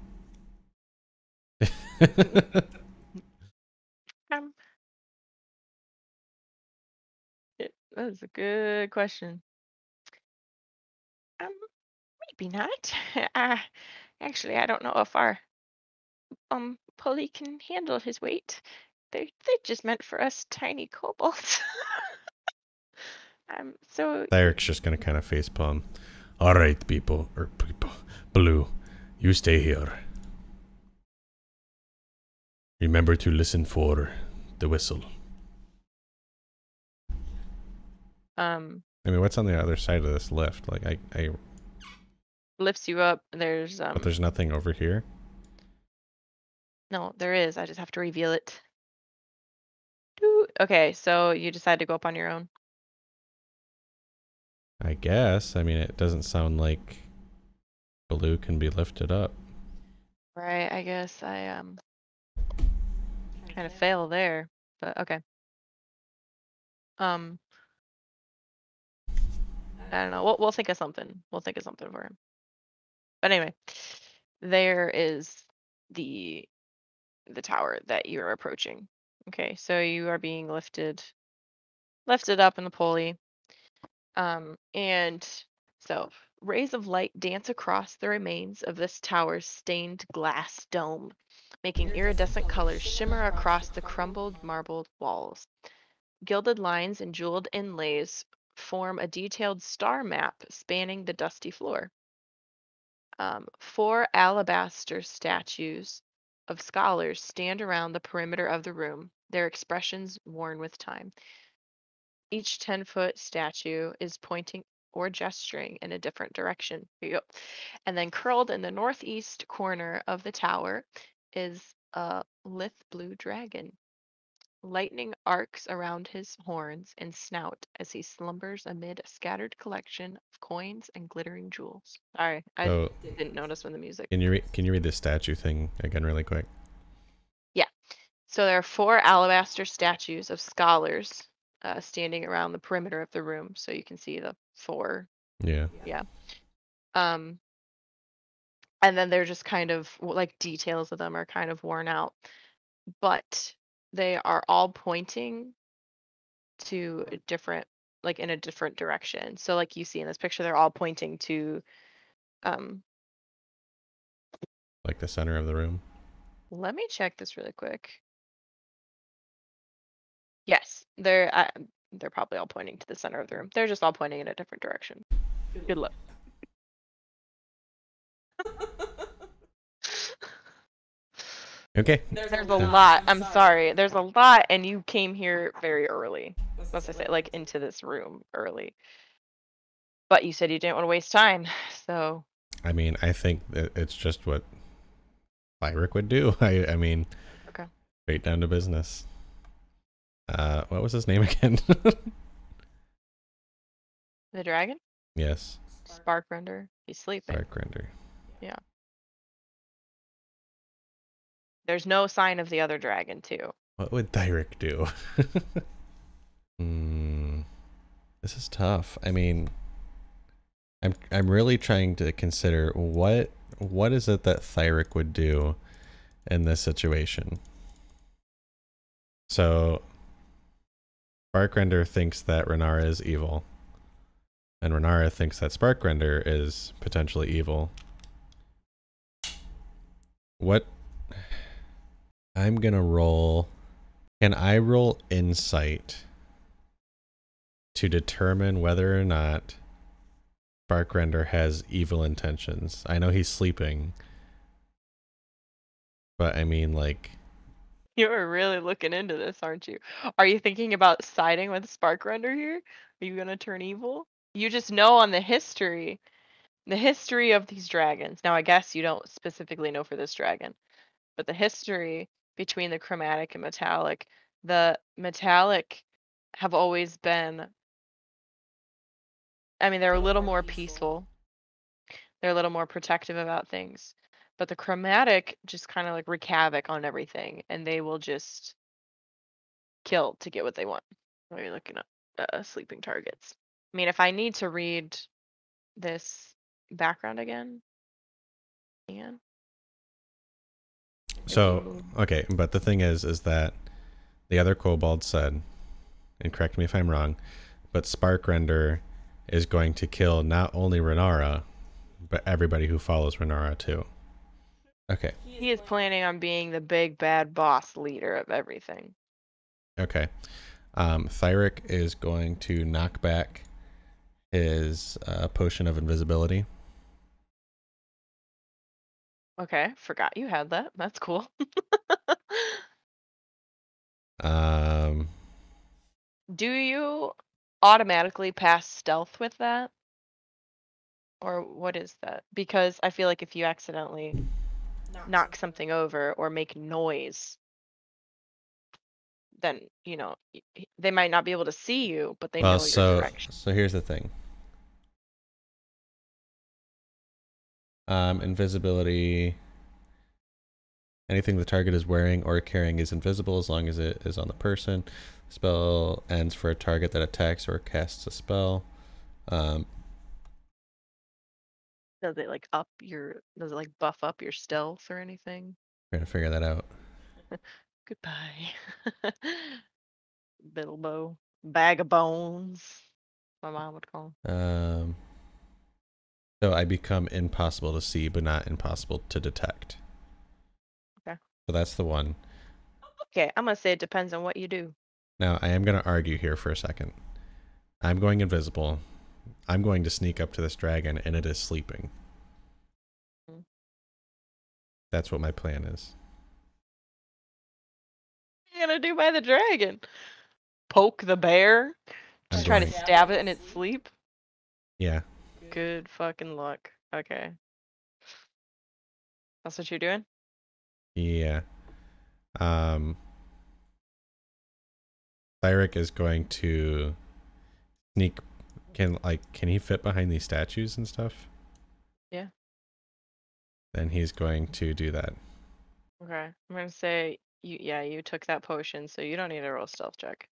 That is a good question. Maybe not. Actually, I don't know if our pulley can handle his weight. They're just meant for us tiny kobolds. So Thyrick's just gonna kind of facepalm. Alright, people. Blue, you stay here. Remember to listen for the whistle. I mean, what's on the other side of this lift? Like, I Lifts you up. There's but there's nothing over here. no, there is. I just have to reveal it. Doo. Okay, so you decide to go up on your own. I guess. I mean, it doesn't sound like Baloo can be lifted up. Right, I guess I kind of fail there, but okay. I don't know. We'll think of something. We'll think of something for him. But anyway, there is the tower that you're approaching. Okay, so you are being lifted up in the pulley. And so Rays of light dance across the remains of this tower's stained glass dome, making iridescent colors shimmer across the crumbled marbled walls. Gilded lines and jeweled inlays form a detailed star map spanning the dusty floor. 4 alabaster statues of scholars stand around the perimeter of the room, their expressions worn with time. Each 10-foot statue is pointing or gesturing in a different direction. Here you go. And then curled in the northeast corner of the tower is a lithe blue dragon. Lightning arcs around his horns and snout as he slumbers amid a scattered collection of coins and glittering jewels. Sorry, I So, didn't notice when the music. can you read the statue thing again really quick? Yeah. So there are 4 alabaster statues of scholars standing around the perimeter of the room. So you can see the 4. Yeah. Yeah. And then they're just kind of like details of them are kind of worn out, but they are all pointing to a different, like in a different direction. So like you see in this picture, they're all pointing to, Like the center of the room. let me check this really quick. Yes, they're probably all pointing to the center of the room. They're just all pointing in a different direction. Good luck. Okay. There's a lot. I'm sorry. There's a lot, and you came here very early. Let's just say, like, into this room early. But you said you didn't want to waste time, so. I mean, I think that it's just what Thyrick would do. I mean, Okay. straight down to business. What was his name again? The dragon? Yes. Sparkrender. He's sleeping. Darkrender. Yeah. There's no sign of the other dragon, too. What would Thyrick do? This is tough. I mean, I'm really trying to consider what is it that Thyrick would do in this situation. So Sparkrender thinks that Renara is evil, and Renara thinks that Sparkrender is potentially evil. What I'm gonna roll. Can I roll insight to determine whether or not Sparkrender has evil intentions? I know he's sleeping, but I mean, like, You're really looking into this, aren't you? Are you thinking about siding with Sparkrender here? Are you gonna turn evil? You just know on the history of these dragons. Now, I guess you don't specifically know for this dragon, but the history between the chromatic and metallic, the metallic have always been, I mean, they're a little more peaceful. They're a little more protective about things. But the chromatic just kind of like wreak havoc on everything, and they will just kill to get what they want. While you're looking up sleeping targets. I mean, if I need to read this background again, Ian. so okay. But the thing is that the other kobold said, and correct me if I'm wrong, but Sparkrender is going to kill not only Renara, but everybody who follows Renara too. Okay. He is planning on being the big bad boss leader of everything. Okay. Thyrick is going to knock back his potion of invisibility. Okay, forgot you had that. That's cool. Do you automatically pass stealth with that? Or what is that? Because I feel like if you accidentally knock something over or make noise, then, you know, they might not be able to see you, but they know your direction. So here's the thing. Invisibility. Anything the target is wearing or carrying is invisible as long as it is on the person. Spell ends for a target that attacks or casts a spell. Does it like does it like buff up your stealth or anything? Trying to figure that out. Goodbye. Bilbo. Bag of bones. My mom would call him. So I become impossible to see, but not impossible to detect. Okay. So that's the one. Okay, I'm gonna say it depends on what you do. Now, I am going to argue here for a second. I'm going invisible. I'm going to sneak up to this dragon, and it is sleeping. Mm. That's what my plan is. What are you gonna do by the dragon? Poke the bear? Just try to stab it in its sleep? Yeah. Good fucking luck. Okay. That's what you're doing? Yeah. Thyrick is going to sneak. Can he fit behind these statues and stuff? Yeah. Then he's going to do that. Okay. I'm gonna say you took that potion, so you don't need to roll stealth check.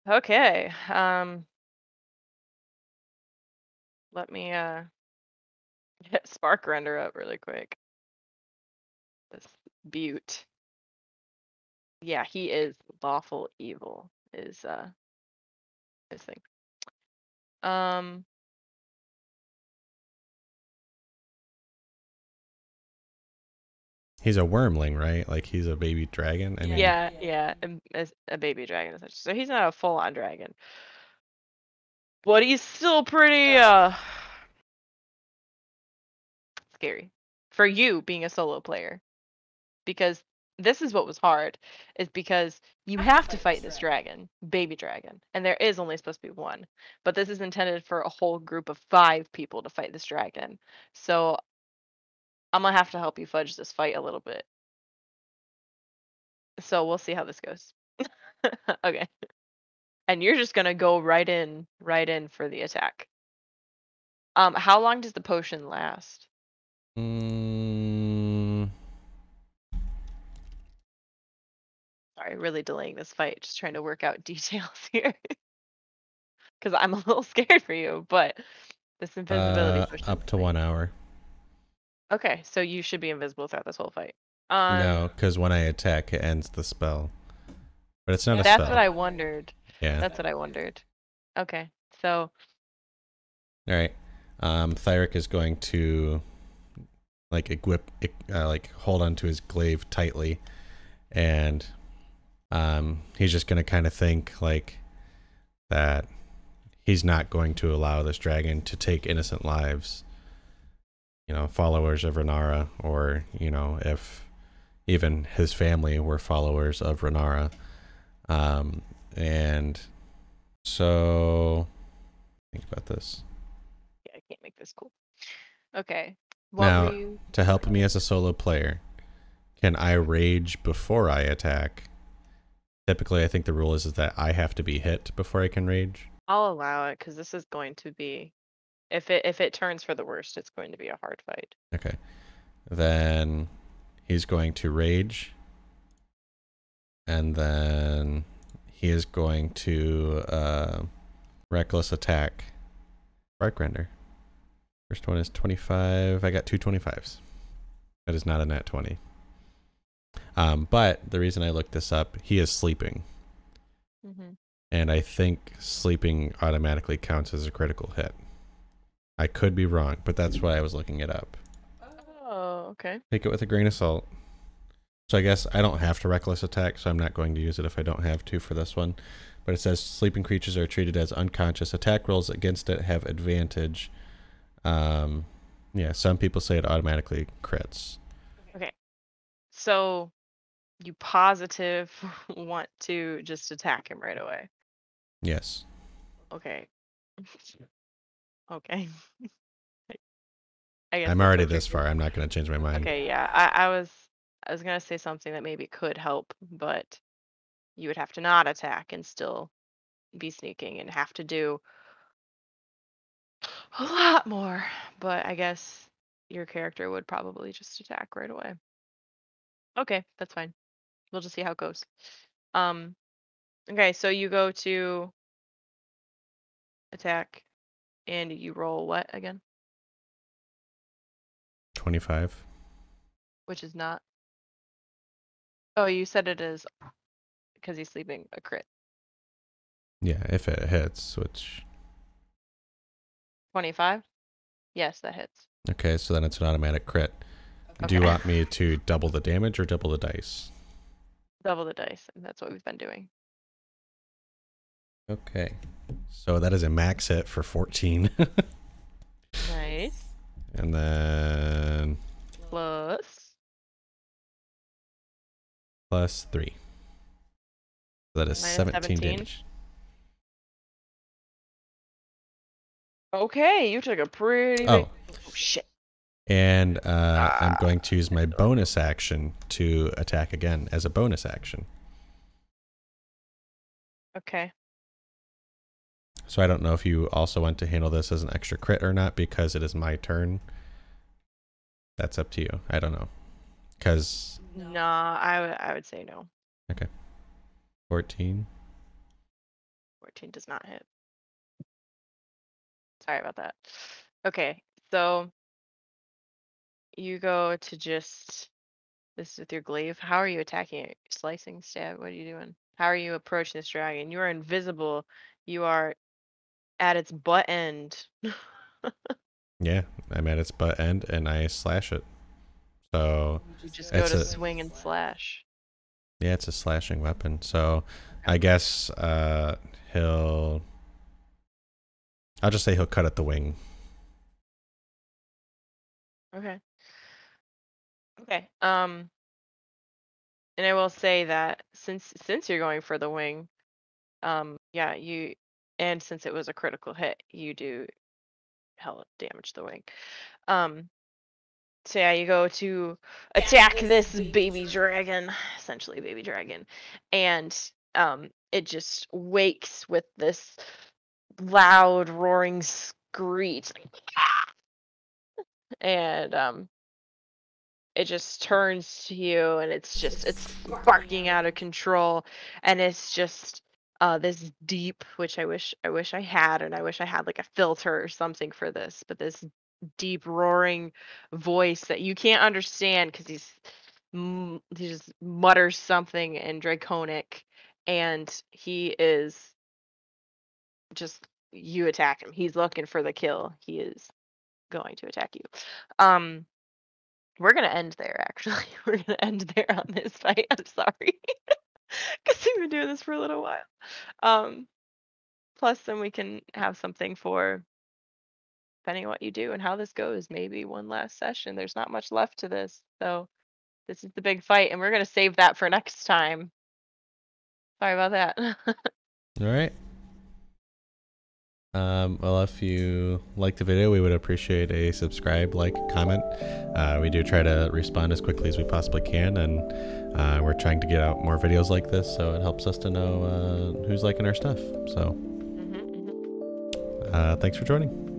Okay. Let me get Spark Render up really quick. This Butte. Yeah, he is lawful evil is his thing. He's a wormling, right? Like he's a baby dragon. I mean, yeah, a baby dragon essentially. So he's not a full-on dragon. But he's still pretty scary for you being a solo player. Because this is what was hard, is because you have to fight this dragon, baby dragon, and there is only supposed to be one. But this is intended for a whole group of 5 people to fight this dragon. So I'm gonna have to help you fudge this fight a little bit. So we'll see how this goes. Okay. And you're just gonna go right in for the attack. How long does the potion last? Sorry, really delaying this fight, just trying to work out details here. Because I'm a little scared for you, but this invisibility potion. up to 1 hour. Okay, so you should be invisible throughout this whole fight. No, because when I attack, it ends the spell. But it's not a That's spell. what I wondered. Yeah. That's what I wondered. Okay, so. All right. Thyrick is going to hold onto his glaive tightly, and he's just going to kind of think like that he's not going to allow this dragon to take innocent lives. You know, followers of Renara, or, you know, if even his family were followers of Renara. And so think about this. Yeah, I can't make this cool. Okay. Now, to help me as a solo player, can I rage before I attack? Typically, I think the rule is that I have to be hit before I can rage. I'll allow it, because this is going to be, if it turns for the worst, it's going to be a hard fight. Okay. Then he's going to rage. And then he is going to reckless attack. Spark Render. First one is 25. I got 2 25s. That is not a nat 20. But the reason I looked this up, he is sleeping. And I think sleeping automatically counts as a critical hit. I could be wrong, but that's why I was looking it up. Oh, okay. Take it with a grain of salt. So I guess I don't have to reckless attack, so I'm not going to use it if I don't have to for this one. But it says sleeping creatures are treated as unconscious. Attack rolls against it have advantage. Yeah, some people say it automatically crits. Okay. So you positive want to just attack him right away? Yes. Okay. Okay. I guess I'm that's already okay. this far. I'm not going to change my mind. Okay, yeah. I was gonna say something that maybe could help, but you would have to not attack and still be sneaking and have to do a lot more. But I guess your character would probably just attack right away. Okay, that's fine. We'll just see how it goes. Okay, so you go to attack and you roll what again? 25. Which is not. Oh, you said it is because he's sleeping, a crit. Yeah, if it hits, which 25? Yes, that hits. Okay, so then it's an automatic crit. Do you Okay. want me to double the damage or double the dice? Double the dice, and that's what we've been doing. Okay. So that is a max hit for 14. Nice. And then plus 3. So that is Minus 17 17. damage. Okay, you took a pretty big... Oh, Oh, shit. and I'm going to use my bonus action to attack again as a bonus action. Okay. So I don't know if you also want to handle this as an extra crit or not because it is my turn. That's up to you. I don't know. Because... Nah, I would say no. Okay. 14. 14 does not hit. Sorry about that. Okay, so you go to just this with your glaive. How are you attacking it? Slicing, stab? What are you doing? How are you approaching this dragon? You are invisible. You are at its butt end. Yeah, I'm at its butt end and I slash it. So You just go to swing and slash. yeah, it's a slashing weapon. So I guess I'll just say he'll cut at the wing. Okay. Okay. And I will say that since you're going for the wing, yeah, and since it was a critical hit, you do hell damage the wing. So yeah, you go to attack this baby dragon, essentially baby dragon, and it just wakes with this loud roaring screech, and it just turns to you, and it's barking out of control, and it's just this deep, which I wish I had, and I wish I had like a filter or something for this, but this deep roaring voice that you can't understand because he just mutters something in Draconic, and he is just, you attack him. He's looking for the kill. He is going to attack you. We're gonna end there, actually. We're gonna end there on this fight. I'm sorry. Because we've been doing this for a little while. Plus, then we can have something for, depending on what you do and how this goes, maybe one last session. There's not much left to this. So this is the big fight, and we're gonna save that for next time. Sorry about that. All right. Well, if you like the video, we would appreciate a subscribe, like, comment. We do try to respond as quickly as we possibly can, and we're trying to get out more videos like this, so it helps us to know who's liking our stuff. So, thanks for joining.